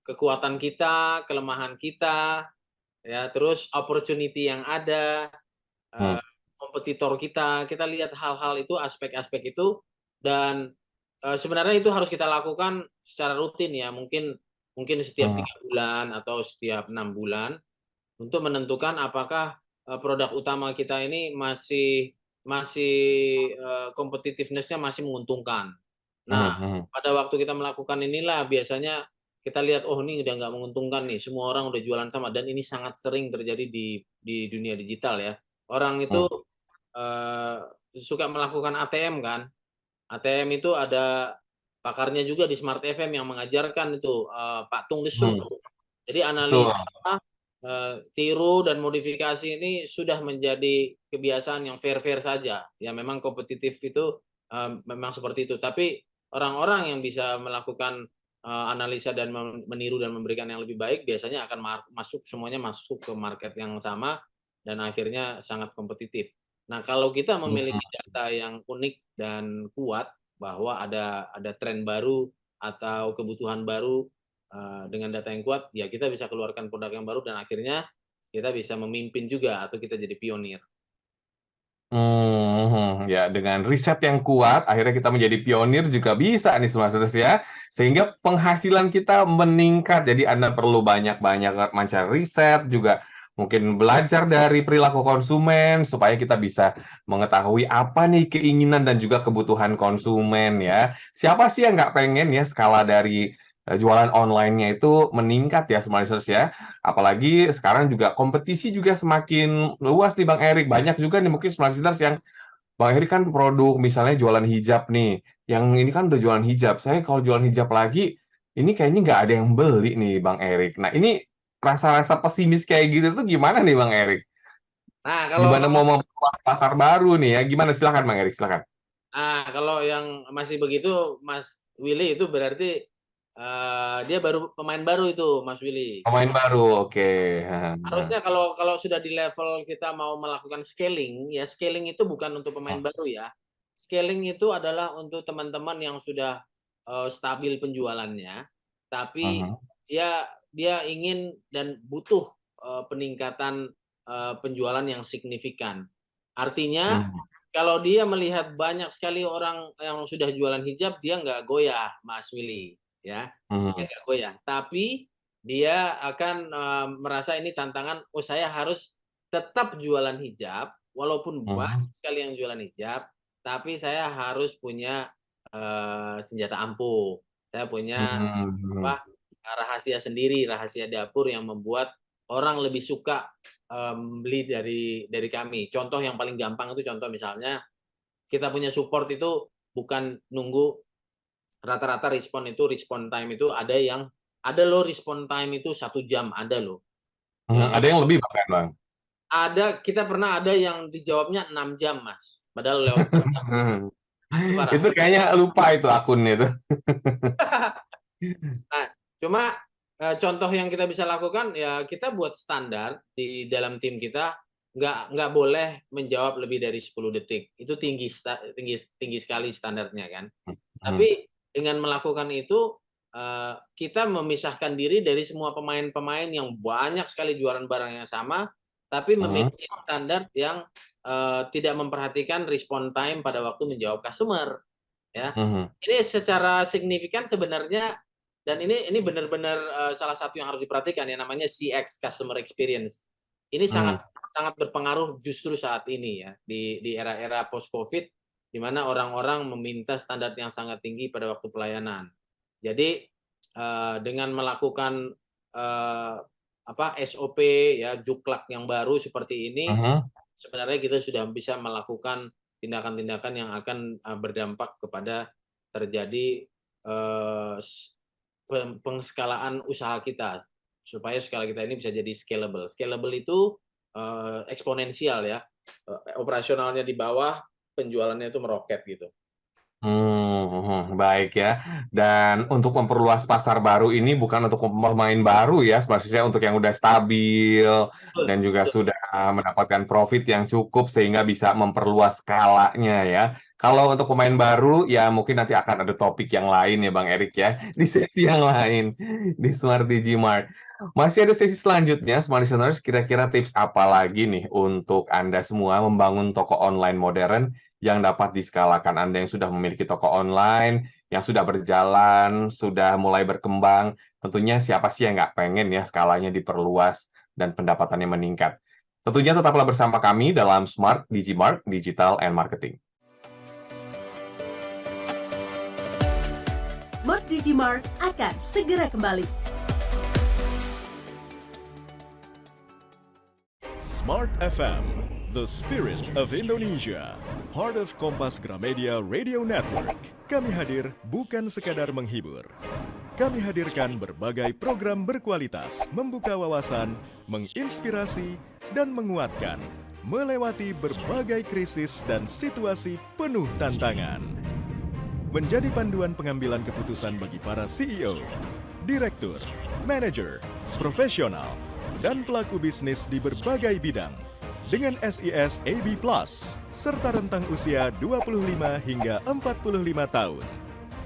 C: kekuatan kita, kelemahan kita, ya, terus opportunity yang ada,
B: Hmm.
C: eee, kompetitor kita lihat hal-hal itu, aspek-aspek itu, dan, sebenarnya itu harus kita lakukan secara rutin ya, mungkin mungkin setiap
B: Hmm.
C: 3 bulan atau setiap 6 bulan, untuk menentukan apakah, produk utama kita ini masih masih, competitiveness-nya masih menguntungkan.
B: Hmm.
C: Nah,
B: Hmm.
C: pada waktu kita melakukan inilah biasanya kita lihat, "Oh, ini udah nggak menguntungkan nih, semua orang udah jualan sama," dan ini sangat sering terjadi di dunia digital ya. Orang itu,
B: Hmm.
C: eee, suka melakukan ATM kan. ATM itu ada pakarnya juga di Smart FM yang mengajarkan itu, patung desuk
B: Hmm.
C: tuh. Jadi
B: Betul.
C: analisa, tiru dan modifikasi ini sudah menjadi kebiasaan yang fair-fair saja. Ya memang kompetitif itu, memang seperti itu. Tapi orang-orang yang bisa melakukan, analisa dan meniru dan memberikan yang lebih baik biasanya akan semuanya masuk ke market yang sama dan akhirnya sangat kompetitif. Nah, kalau kita
B: Hmm.
C: memiliki data yang unik dan kuat bahwa ada tren baru atau kebutuhan baru, dengan data yang kuat, ya kita bisa keluarkan produk yang baru dan akhirnya kita bisa memimpin juga atau kita jadi pionir.
B: Mhm, ya dengan riset yang kuat akhirnya kita menjadi pionir juga bisa nih Mas ya, sehingga penghasilan kita meningkat. Jadi Anda perlu banyak-banyak mencari riset, juga mungkin belajar dari perilaku konsumen supaya kita bisa mengetahui apa nih keinginan dan juga kebutuhan konsumen ya. Siapa sih yang nggak pengen ya skala dari, jualan online-nya itu meningkat ya Smart Listeners ya. Apalagi sekarang juga kompetisi juga semakin luas nih Bang Erik, banyak juga nih mungkin smart listeners yang Bang Erik kan produk misalnya jualan hijab nih, yang ini kan udah jualan hijab, saya kalau jualan hijab lagi, ini kayaknya nggak ada yang beli nih Bang Erik. Nah ini rasa-rasa pesimis kayak gitu tuh gimana nih Bang Erik?
C: Nah,
B: Gimana mau memperluas pasar baru nih ya, gimana? Silakan Bang Erik, silakan.
C: kalau yang masih begitu Mas Willy itu berarti, dia baru pemain baru itu Mas Willy.
B: Pemain baru, oke, heeh.
C: Harusnya kalau kalau sudah di level kita mau melakukan scaling, ya scaling itu bukan untuk pemain
B: Mhm.
C: baru ya. Scaling itu adalah untuk teman-teman yang sudah, stabil penjualannya, tapi
B: Mhm.
C: dia dia ingin dan butuh, peningkatan, penjualan yang signifikan. Artinya,
B: Mhm.
C: kalau dia melihat banyak sekali orang yang sudah jualan hijab, dia nggak goyah, Mas Willy, ya. Dia
B: Mhm.
C: nggak goyah, tapi dia akan, merasa ini tantangan, "Oh, saya harus tetap jualan hijab, walaupun banyak
B: Mhm.
C: sekali yang jualan hijab, tapi saya harus punya, senjata ampuh. Saya punya,
B: Mhm. Mhm.
C: apa, rahasia sendiri, rahasia dapur yang membuat orang lebih suka, beli dari kami." Contoh yang paling gampang itu contoh misalnya, kita punya support itu bukan nunggu. Rata-rata respon time itu ada loh respon time itu 1 jam, ada loh,
B: Mhm,
C: ya.
B: ada yang lebih bahkan Bang?
C: Kita pernah ada yang dijawabnya 6 jam, Mas, padahal lewat WhatsApp. Nah, itu parah.
B: Itu kayaknya lupa itu akunnya itu.
C: Nah, cuma, contoh yang kita bisa lakukan, ya kita buat standar di dalam tim kita, nggak boleh menjawab lebih dari 10 detik. Itu tinggi tinggi sekali standarnya kan.
B: Mhm.
C: Tapi dengan melakukan itu, kita memisahkan diri dari semua pemain-pemain yang banyak sekali jualan barang yang sama, tapi
B: Mhm.
C: memiliki standar yang, tidak memperhatikan respon time pada waktu menjawab customer, ya.
B: Mhm.
C: Ini secara signifikan sebenarnya dan ini benar-benar, salah satu yang harus diperhatikan ya, namanya CX, customer experience. Ini sangat
B: Mhm.
C: sangat berpengaruh justru saat ini ya, di era-era post Covid, di mana orang-orang meminta standar yang sangat tinggi pada waktu pelayanan. Jadi, dengan melakukan, SOP ya, juklak yang baru seperti ini,
B: Mhm.
C: sebenarnya kita sudah bisa melakukan tindakan-tindakan yang akan, berdampak kepada terjadi, eee, s pengskalaan usaha kita, supaya skala kita ini bisa jadi scalable. Scalable itu, eksponensial ya, operasionalnya di bawah, penjualannya itu meroket gitu.
B: Mhm, baik ya. Dan untuk memperluas pasar baru ini bukan untuk pemain baru ya, maksudnya untuk yang udah stabil
C: Betul
B: dan juga
C: betul.
B: sudah mendapatkan profit yang cukup sehingga bisa memperluas skalanya ya. Kalau untuk pemain baru ya mungkin nanti akan ada topik yang lain ya Bang Erik ya, di sesi yang lain di Smart Digimart. Masih ada sesi selanjutnya, Smart Listeners. Kira-kira tips apa lagi nih untuk Anda semua membangun toko online modern yang dapat diskalakan? Anda yang sudah memiliki toko online, yang sudah berjalan, sudah mulai berkembang, tentunya siapa sih yang nggak pengen ya skalanya diperluas dan pendapatannya meningkat? Tentunya tetaplah bersama kami dalam Smart Digimark, Digital and Marketing.
A: Smart Digimark akan segera kembali.
D: Smart FM, the spirit of Indonesia, part of Kompas Gramedia Radio Network. Kami hadir bukan sekadar menghibur. Kami hadirkan berbagai program berkualitas, membuka wawasan, menginspirasi, dan menguatkan, melewati berbagai krisis dan situasi penuh tantangan. Menjadi panduan pengambilan keputusan bagi para CEO, direktur, manajer, profesional, dan pelaku bisnis di berbagai bidang dengan SIS AB Plus serta rentang usia 25 hingga 45 tahun.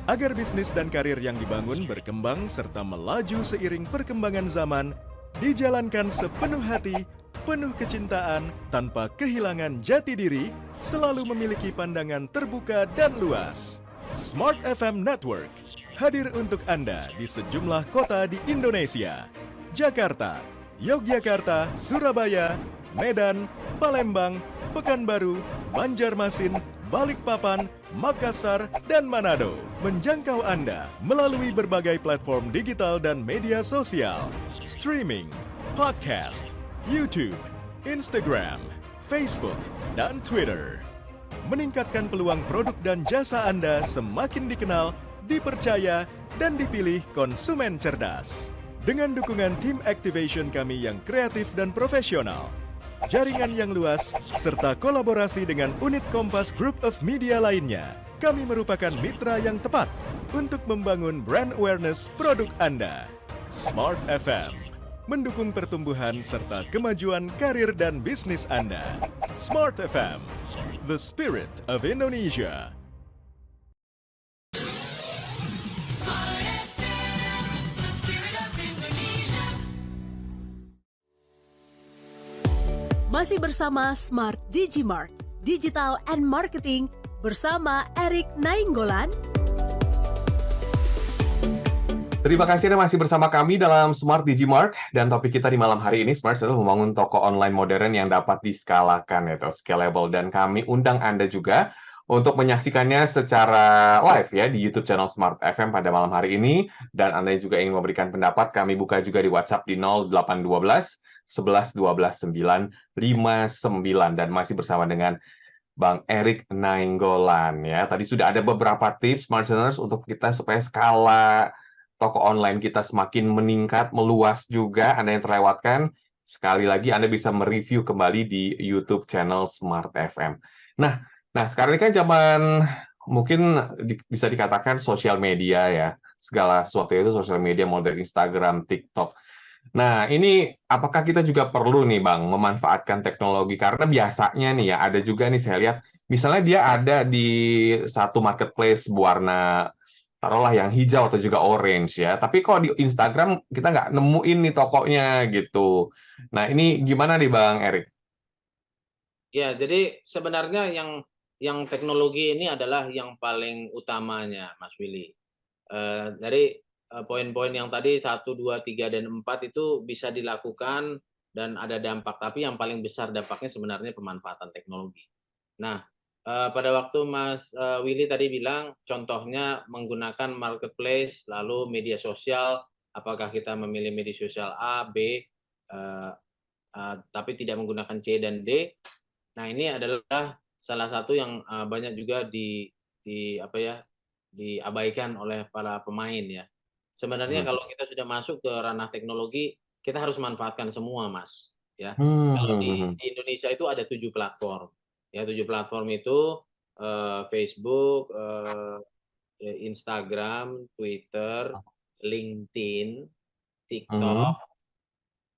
D: Agar bisnis dan karir yang dibangun berkembang serta melaju seiring perkembangan zaman, dijalankan sepenuh hati, penuh kecintaan, tanpa kehilangan jati diri, selalu memiliki pandangan terbuka dan luas. Smart FM Network hadir untuk Anda di sejumlah kota di Indonesia. Jakarta, Yogyakarta, Surabaya, Medan, Palembang, Pekanbaru, Banjarmasin, Balikpapan, Makassar, dan Manado. Menjangkau Anda melalui berbagai platform digital dan media sosial, streaming, podcast, YouTube, Instagram, Facebook, dan Twitter. Meningkatkan peluang produk dan jasa Anda semakin dikenal, dipercaya, dan dipilih konsumen cerdas. Dengan dukungan tim activation kami yang kreatif dan profesional, jaringan yang luas, serta kolaborasi dengan unit Kompas Group of Media lainnya, kami merupakan mitra yang tepat untuk membangun brand awareness produk Anda. Smart FM, mendukung pertumbuhan serta kemajuan karir dan bisnis Anda. Smart FM, the spirit of Indonesia.
E: Smart FM, the spirit of Indonesia.
A: Masih bersama Smart Digimark, Digital and Marketing bersama Erik Nainggolan.
B: Terima kasih Anda masih bersama kami dalam Smart Digimark, dan topik kita di malam hari ini Smart adalah membangun toko online modern yang dapat diskalakan atau scalable, dan kami undang Anda juga untuk menyaksikannya secara live ya di YouTube channel Smart FM pada malam hari ini, dan Anda juga ingin memberikan pendapat, kami buka juga di WhatsApp di 0812 11 12 959, dan masih bersama dengan Bang Erik Nainggolan ya. Tadi sudah ada beberapa tips Smart Listeners untuk kita supaya skala toko online kita semakin meningkat, meluas juga. Anda yang terlewatkan, sekali lagi Anda bisa mereview kembali di YouTube channel Smart FM. Nah, sekarang ini kan zaman mungkin bisa dikatakan sosial media ya. Segala sesuatu itu sosial media, mulai dari Instagram, TikTok. Nah, ini apakah kita juga perlu nih Bang memanfaatkan teknologi? Karena biasanya nih ya, ada juga nih saya lihat, misalnya dia ada di satu marketplace berwarna, taruhlah yang hijau atau juga orange ya, tapi kok di Instagram kita nggak nemuin nih tokonya gitu. Nah, ini gimana nih Bang Erik?
C: Ya, jadi sebenarnya yang teknologi ini adalah yang paling utamanya, Mas Willy. Dari poin-poin yang tadi 1, 2, 3, dan 4 itu bisa dilakukan dan ada dampak, tapi yang paling besar dampaknya sebenarnya pemanfaatan teknologi. Nah, pada waktu Mas Willy tadi bilang contohnya menggunakan marketplace, lalu media sosial, apakah kita memilih media sosial A, B, tapi tidak menggunakan C dan D. Nah, ini adalah salah satu yang banyak juga diabaikan oleh para pemain ya. Sebenarnya kalau kita sudah masuk ke ranah teknologi, kita harus manfaatkan semua, Mas. Ya, kalau di Indonesia itu ada 7 platform. Ya, 7 platform itu Facebook, Instagram, Twitter, LinkedIn,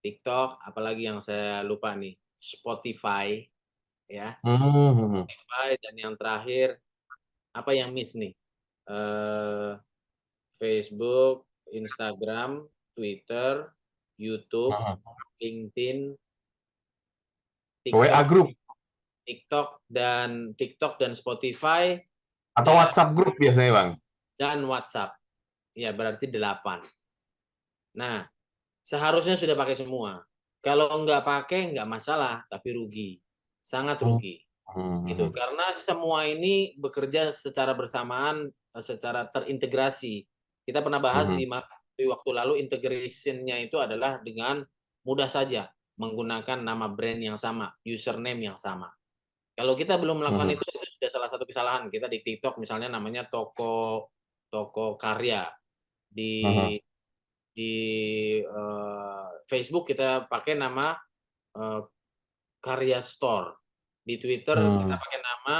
C: TikTok, apalagi yang saya lupa nih, Spotify, ya. Spotify, dan yang terakhir apa yang miss nih? Facebook, Instagram, Twitter, YouTube,
B: Mhm.
C: LinkedIn,
B: WA
C: TikTok,
B: group
C: TikTok dan Spotify
B: atau
C: dan
B: WhatsApp group biasanya, Bang?
C: WhatsApp. Ya, berarti 8. Nah, seharusnya sudah pakai semua. Kalau nggak pakai nggak masalah, tapi rugi. Sangat
B: Oh.
C: rugi. Gitu.
B: Mhm.
C: Karena semua ini bekerja secara bersamaan, secara terintegrasi. Kita pernah bahas
B: Mhm.
C: di waktu lalu, integration-nya itu adalah dengan mudah saja menggunakan nama brand yang sama, username yang sama. Kalau kita belum melakukan
B: Mhm.
C: itu sudah salah satu kesalahan. Kita di TikTok misalnya namanya toko toko karya.
B: Mhm.
C: Di Facebook kita pakai nama eee, Karya Store. Di Twitter kita
B: Mmm.
C: pakai nama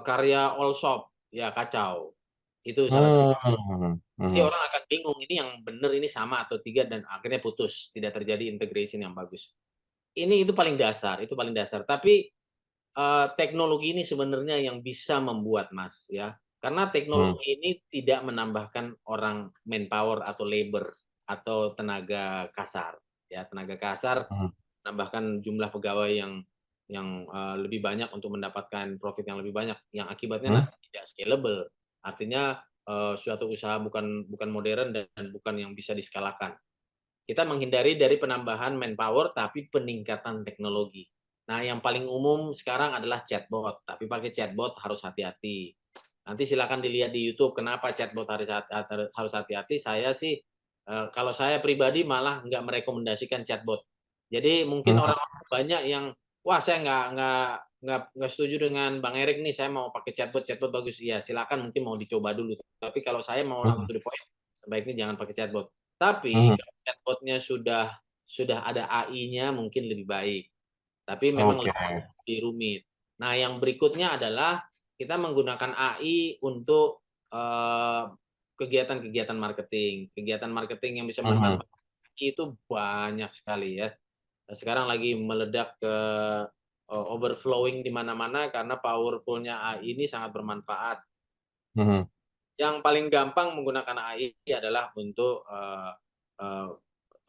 C: Karya All Shop. Ya, kacau. Itu salah satu.
B: Mhm.
C: Jadi
B: Mhm.
C: orang akan bingung, ini yang benar ini sama atau tidak, dan akhirnya putus, tidak terjadi integration yang bagus. Itu paling dasar, itu paling dasar. Tapi teknologi ini sebenarnya yang bisa membuat, Mas, ya. Karena
B: Mmm.
C: teknologi ini tidak menambahkan orang manpower atau labor atau tenaga kasar, ya. Tenaga kasar
B: Mhm.
C: menambahkan jumlah pegawai yang lebih banyak untuk mendapatkan profit yang lebih banyak, yang akibatnya
B: Mhm.
C: nanti tidak scalable. Artinya, suatu usaha bukan bukan modern dan bukan yang bisa diskalakan. Kita menghindari dari penambahan manpower, tapi peningkatan teknologi. Nah, yang paling umum sekarang adalah chatbot, tapi pakai chatbot harus hati-hati. Nanti silakan dilihat di YouTube kenapa chatbot harus hati-hati. Saya sih, kalau saya pribadi malah nggak merekomendasikan chatbot. Jadi mungkin
B: Mhm.
C: orang banyak yang, "Wah, saya nggak setuju dengan Bang Erik nih, saya mau pakai chatbot bagus." Iya, silakan mungkin mau dicoba dulu. Tapi kalau saya mau langsung
B: Mhm.
C: to the point, sebaiknya jangan pakai chatbot. Tapi
B: Mhm.
C: kalau chatbot-nya sudah ada AI-nya mungkin lebih baik, tapi memang
B: Oke.
C: lebih rumit. Nah, yang berikutnya adalah kita menggunakan AI untuk, kegiatan-kegiatan marketing. Kegiatan marketing yang bisa
B: Mhm.
C: memanfaatkan AI itu banyak sekali ya. Sekarang lagi meledak ke overflowing di mana-mana karena powerful-nya AI ini sangat bermanfaat.
B: Mhm.
C: Yang paling gampang menggunakan AI adalah untuk, eee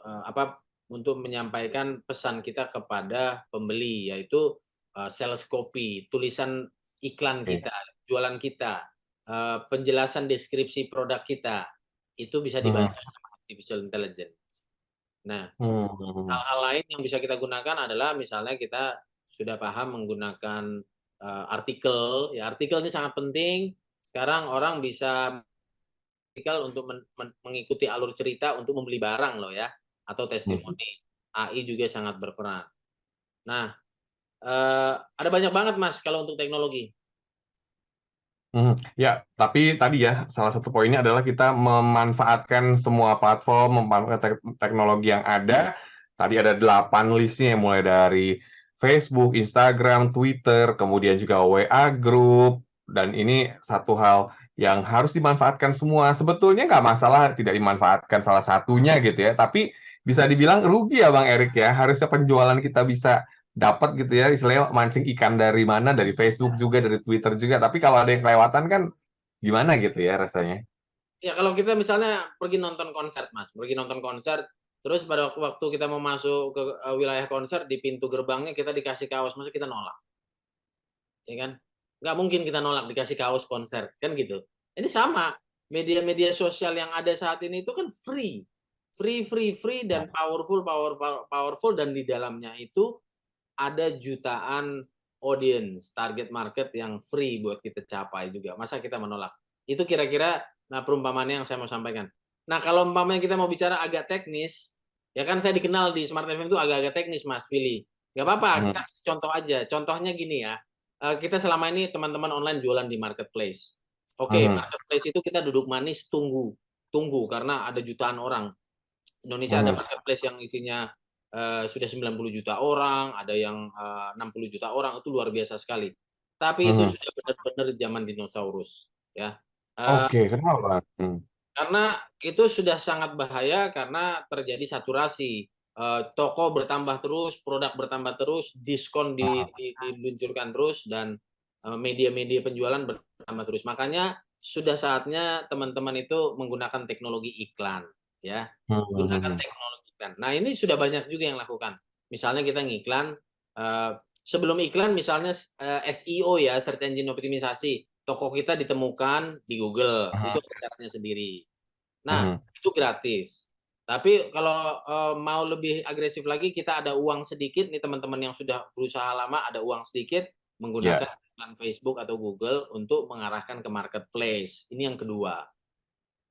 C: apa, untuk menyampaikan pesan kita kepada pembeli, yaitu, sales copy, tulisan iklan
B: Oke.
C: kita, jualan kita, penjelasan deskripsi produk kita, itu bisa
B: Mhm.
C: dibantu sama artificial intelligence. Nah,
B: Mmm.
C: hal-hal lain yang bisa kita gunakan adalah misalnya kita sudah paham menggunakan, artikel, ya artikel ini sangat penting. Sekarang orang bisa artikel untuk mengikuti alur cerita untuk membeli barang loh ya, atau
B: Mhm.
C: testimoni. AI juga sangat berperan. Nah, ada banyak banget Mas kalau untuk teknologi.
B: Mhm, ya, tapi tadi ya, salah satu poinnya adalah kita memanfaatkan semua platform, memanfaatkan teknologi yang ada. Tadi ada 8 list-nya, mulai dari Facebook, Instagram, Twitter, kemudian juga WA Group, dan ini satu hal yang harus dimanfaatkan semua. Sebetulnya nggak masalah tidak dimanfaatkan salah satunya gitu ya, tapi bisa dibilang rugi ya Bang Erik ya, harusnya penjualan kita bisa dapat gitu ya, istilahnya mancing ikan dari mana, dari Facebook juga, dari Twitter juga, tapi kalau ada yang kelewatan kan gimana gitu ya rasanya.
C: Ya kalau kita misalnya pergi nonton konser Mas, pergi nonton konser, terus pada waktu kita mau masuk ke, wilayah konser, di pintu gerbangnya kita dikasih kaos, masa kita nolak? Ya kan? Nggak mungkin kita nolak dikasih kaos konser, kan gitu. Ini sama, media-media sosial yang ada saat ini itu kan free. Free dan powerful dan di dalamnya itu ada jutaan audience, target market yang free buat kita capai juga. Masa kita menolak? Itu kira-kira, nah perumpamaannya yang saya mau sampaikan. Nah, kalau umpamanya kita mau bicara agak teknis, ya kan saya dikenal di Smart FM itu agak-agak teknis Mas Willy. Nggak apa-apa, kita
B: Mhm.
C: kasih contoh aja. Contohnya gini ya, kita selama ini teman-teman online jualan di marketplace. Oke,
B: Mhm.
C: marketplace itu kita duduk manis tunggu, tunggu karena ada jutaan orang. Indonesia ada
B: Mhm.
C: marketplace yang isinya, sudah 90 juta orang, ada yang, 60 juta orang, itu luar biasa sekali. Tapi itu
B: Mhm.
C: sudah benar-benar zaman dinosaurus, ya.
B: Oke, kenapa?
C: Karena itu sudah sangat bahaya karena terjadi saturasi, toko bertambah terus, produk bertambah terus, diskon
B: Mhm.
C: diluncurkan terus, dan, media-media penjualan bertambah terus. Makanya sudah saatnya teman-teman itu menggunakan teknologi iklan, ya.
B: Hmm,
C: Gunakan
B: hmm,
C: teknologi iklan. Nah, ini sudah banyak juga yang lakukan. Misalnya kita ngiklan, sebelum iklan misalnya SEO ya, search engine optimisasi. Toko kita ditemukan di Google, itu caranya sendiri. Nah,
B: hmm,
C: itu gratis. Tapi kalau mau lebih agresif lagi, kita ada uang sedikit nih teman-teman yang sudah berusaha lama, ada uang sedikit menggunakan
B: ya.
C: iklan Facebook atau Google untuk mengarahkan ke marketplace. Ini yang kedua.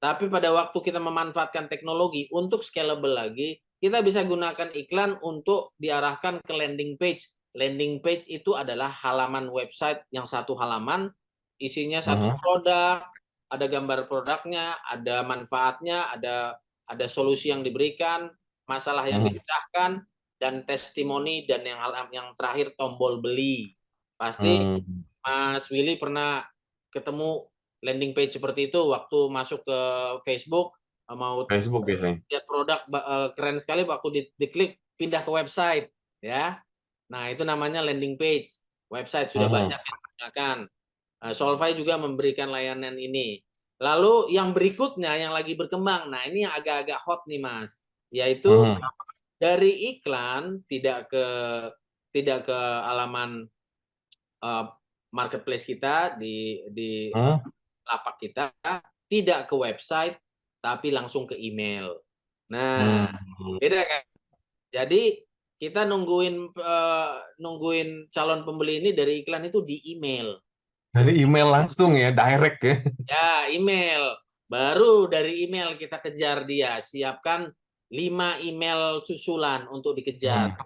C: Tapi pada waktu kita memanfaatkan teknologi untuk scalable lagi, kita bisa gunakan iklan untuk diarahkan ke landing page. Landing page itu adalah halaman website yang satu halaman, isinya satu
B: Hmm,
C: produk, ada gambar produknya, ada manfaatnya, ada solusi yang diberikan, masalah yang
B: hmm,
C: dipecahkan, dan testimoni dan yang terakhir tombol beli. Pasti
B: hmm.
C: Mas Willy pernah ketemu landing page seperti itu waktu masuk ke Facebook, mau
B: Facebook biasanya.
C: lihat produk keren sekali waktu diklik pindah ke website ya. Nah, itu namanya landing page. Website sudah
B: Hmm,
C: banyak yang menggunakan. Solvay juga memberikan layanan ini. Lalu yang berikutnya yang lagi berkembang, nah ini yang agak-agak hot nih Mas, yaitu
B: hmm,
C: dari iklan tidak ke halaman marketplace kita di
B: hmm,
C: lapak kita, tidak ke website, tapi langsung ke email. Nah,
B: hmm.
C: beda kan? Jadi kita nungguin calon pembeli ini dari iklan itu di email.
B: Dari email langsung ya, direct ya.
C: Ya, email. Baru dari email kita kejar dia. Siapkan 5 email susulan untuk
B: Hmm,
C: dikejar.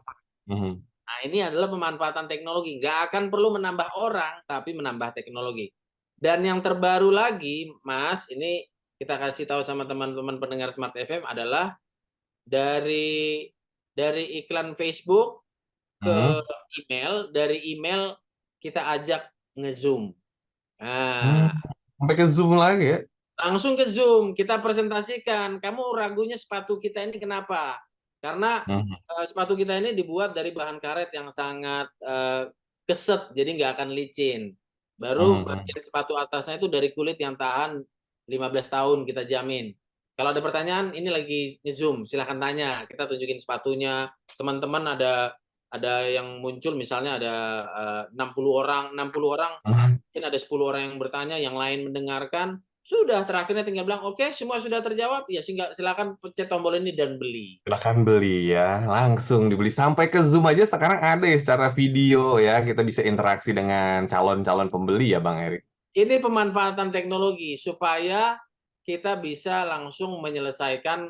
B: hmm,
C: Nah, ini adalah pemanfaatan teknologi. Nggak akan perlu menambah orang, tapi menambah teknologi. Dan yang terbaru lagi, Mas, ini kita kasih tahu sama teman-teman pendengar Smart FM adalah dari iklan Facebook ke
B: hmm,
C: email, dari email kita ajak nge-Zoom.
B: hmm.
C: Nah,
B: Sampai ke Zoom lagi ya.
C: langsung ke Zoom, kita presentasikan. Kamu ragunya sepatu kita ini kenapa? Karena
B: Hmm,
C: sepatu kita ini dibuat dari bahan karet yang sangat keset, jadi nggak akan licin. Baru
B: hmm,
C: bagian sepatu atasnya itu dari kulit yang tahan 15 tahun, kita jamin. Kalau ada pertanyaan, ini lagi nge-zoom, silahkan tanya. Kita tunjukin sepatunya. Teman-teman ada yang muncul, misalnya ada 60 orang,
B: hmm.
C: mungkin ada 10 orang yang bertanya, yang lain mendengarkan. Sudah, terakhirnya tinggal bilang, oke, semua sudah terjawab, ya silakan pencet tombol ini dan beli.
B: Silakan beli ya, langsung dibeli. Sampai ke Zoom aja sekarang ada ya secara video ya, kita bisa interaksi dengan calon-calon pembeli ya Bang Erik.
C: Ini pemanfaatan teknologi supaya kita bisa langsung menyelesaikan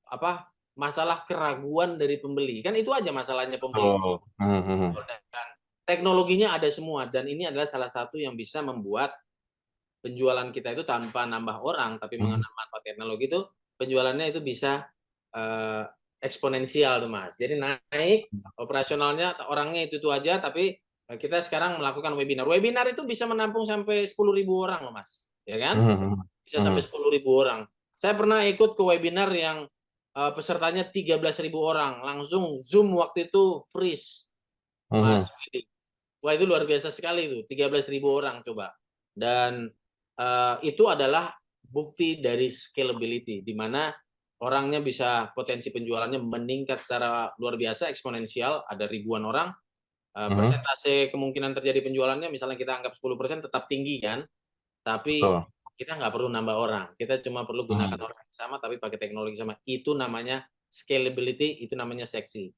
C: apa masalah keraguan dari pembeli. Kan itu aja masalahnya pembeli.
B: Betul. Hmm, hmm,
C: Dan teknologinya ada semua dan ini adalah salah satu yang bisa membuat penjualan kita itu tanpa nambah orang tapi
B: hmm.
C: mengenai manfaat teknologi itu penjualannya itu bisa eh, eksponensial tuh Mas. Jadi naik operasionalnya orangnya itu aja tapi kita sekarang melakukan webinar. Webinar itu bisa menampung sampai 10.000 orang loh Mas. Ya kan?
B: Hmm, hmm,
C: Bisa
B: hmm,
C: sampai 10.000 orang. Saya pernah ikut ke webinar yang pesertanya 13.000 orang. Langsung Zoom waktu itu freeze.
B: hmm.
C: Mas Willy. Wah itu luar biasa sekali itu, 13.000 orang coba. Dan itu adalah bukti dari scalability, di mana orangnya bisa potensi penjualannya meningkat secara luar biasa, eksponensial, ada ribuan orang.
B: Hmm,
C: Persentase kemungkinan terjadi penjualannya, misalnya kita anggap 10% tetap tinggi kan, tapi
B: betul.
C: kita nggak perlu nambah orang, kita cuma perlu gunakan
B: Hmm.
C: orang yang sama, tapi pakai teknologi sama. Itu namanya scalability, itu namanya seksi.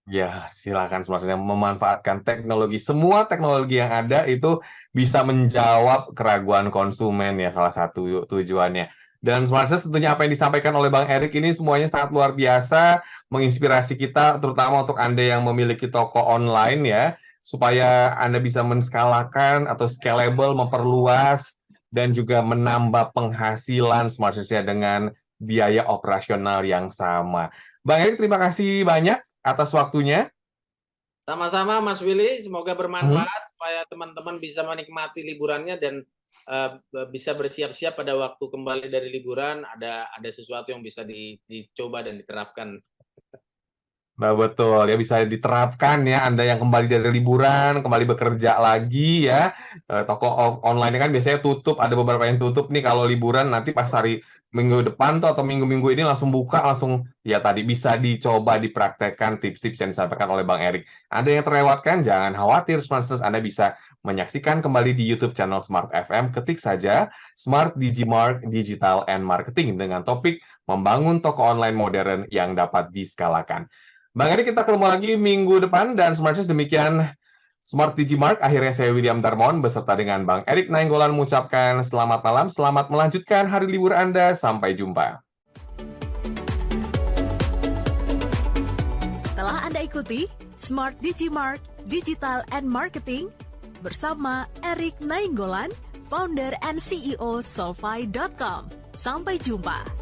B: Ya, silakan maksudnya memanfaatkan teknologi. Semua teknologi yang ada itu bisa menjawab keraguan konsumen ya salah satu tujuannya. Dan Smart Sales tentunya apa yang disampaikan oleh Bang Erik ini semuanya sangat luar biasa, menginspirasi kita terutama untuk Anda yang memiliki toko online ya, supaya Anda bisa menskalakan atau scalable, memperluas dan juga menambah penghasilan Smart Sales ya dengan biaya operasional yang sama. Bang Erik, terima kasih banyak atas waktunya.
C: Sama-sama Mas Willy, semoga
B: Hmm.
C: bermanfaat supaya teman-teman bisa menikmati liburannya dan bisa bersiap-siap pada waktu kembali dari liburan ada sesuatu yang bisa dicoba dan diterapkan.
B: Nah, betul ya bisa diterapkan ya Anda yang kembali dari liburan, kembali bekerja lagi ya. Toko online kan biasanya tutup, ada beberapa yang tutup nih kalau liburan nanti pas hari minggu depan tuh atau minggu-minggu ini langsung buka, langsung ya tadi bisa dicoba dipraktekkan tips-tips yang disampaikan oleh Bang Erik. Ada yang terlewatkan, jangan khawatir Smarters, Anda bisa menyaksikan kembali di YouTube channel Smart FM. Ketik saja Smart Digimark Digital and Marketing dengan topik membangun toko online modern yang dapat diskalakan. Bang Erik, kita ketemu lagi minggu depan, dan Smarters, demikian Smart Digimark. Akhirnya saya William Darmawan beserta dengan Bang Erik Nainggolan mengucapkan selamat malam, selamat melanjutkan hari libur Anda, sampai jumpa.
A: Telah Anda ikuti Smart Digimark Digital and Marketing bersama Erik Nainggolan, founder and CEO Solvay.com. Sampai jumpa.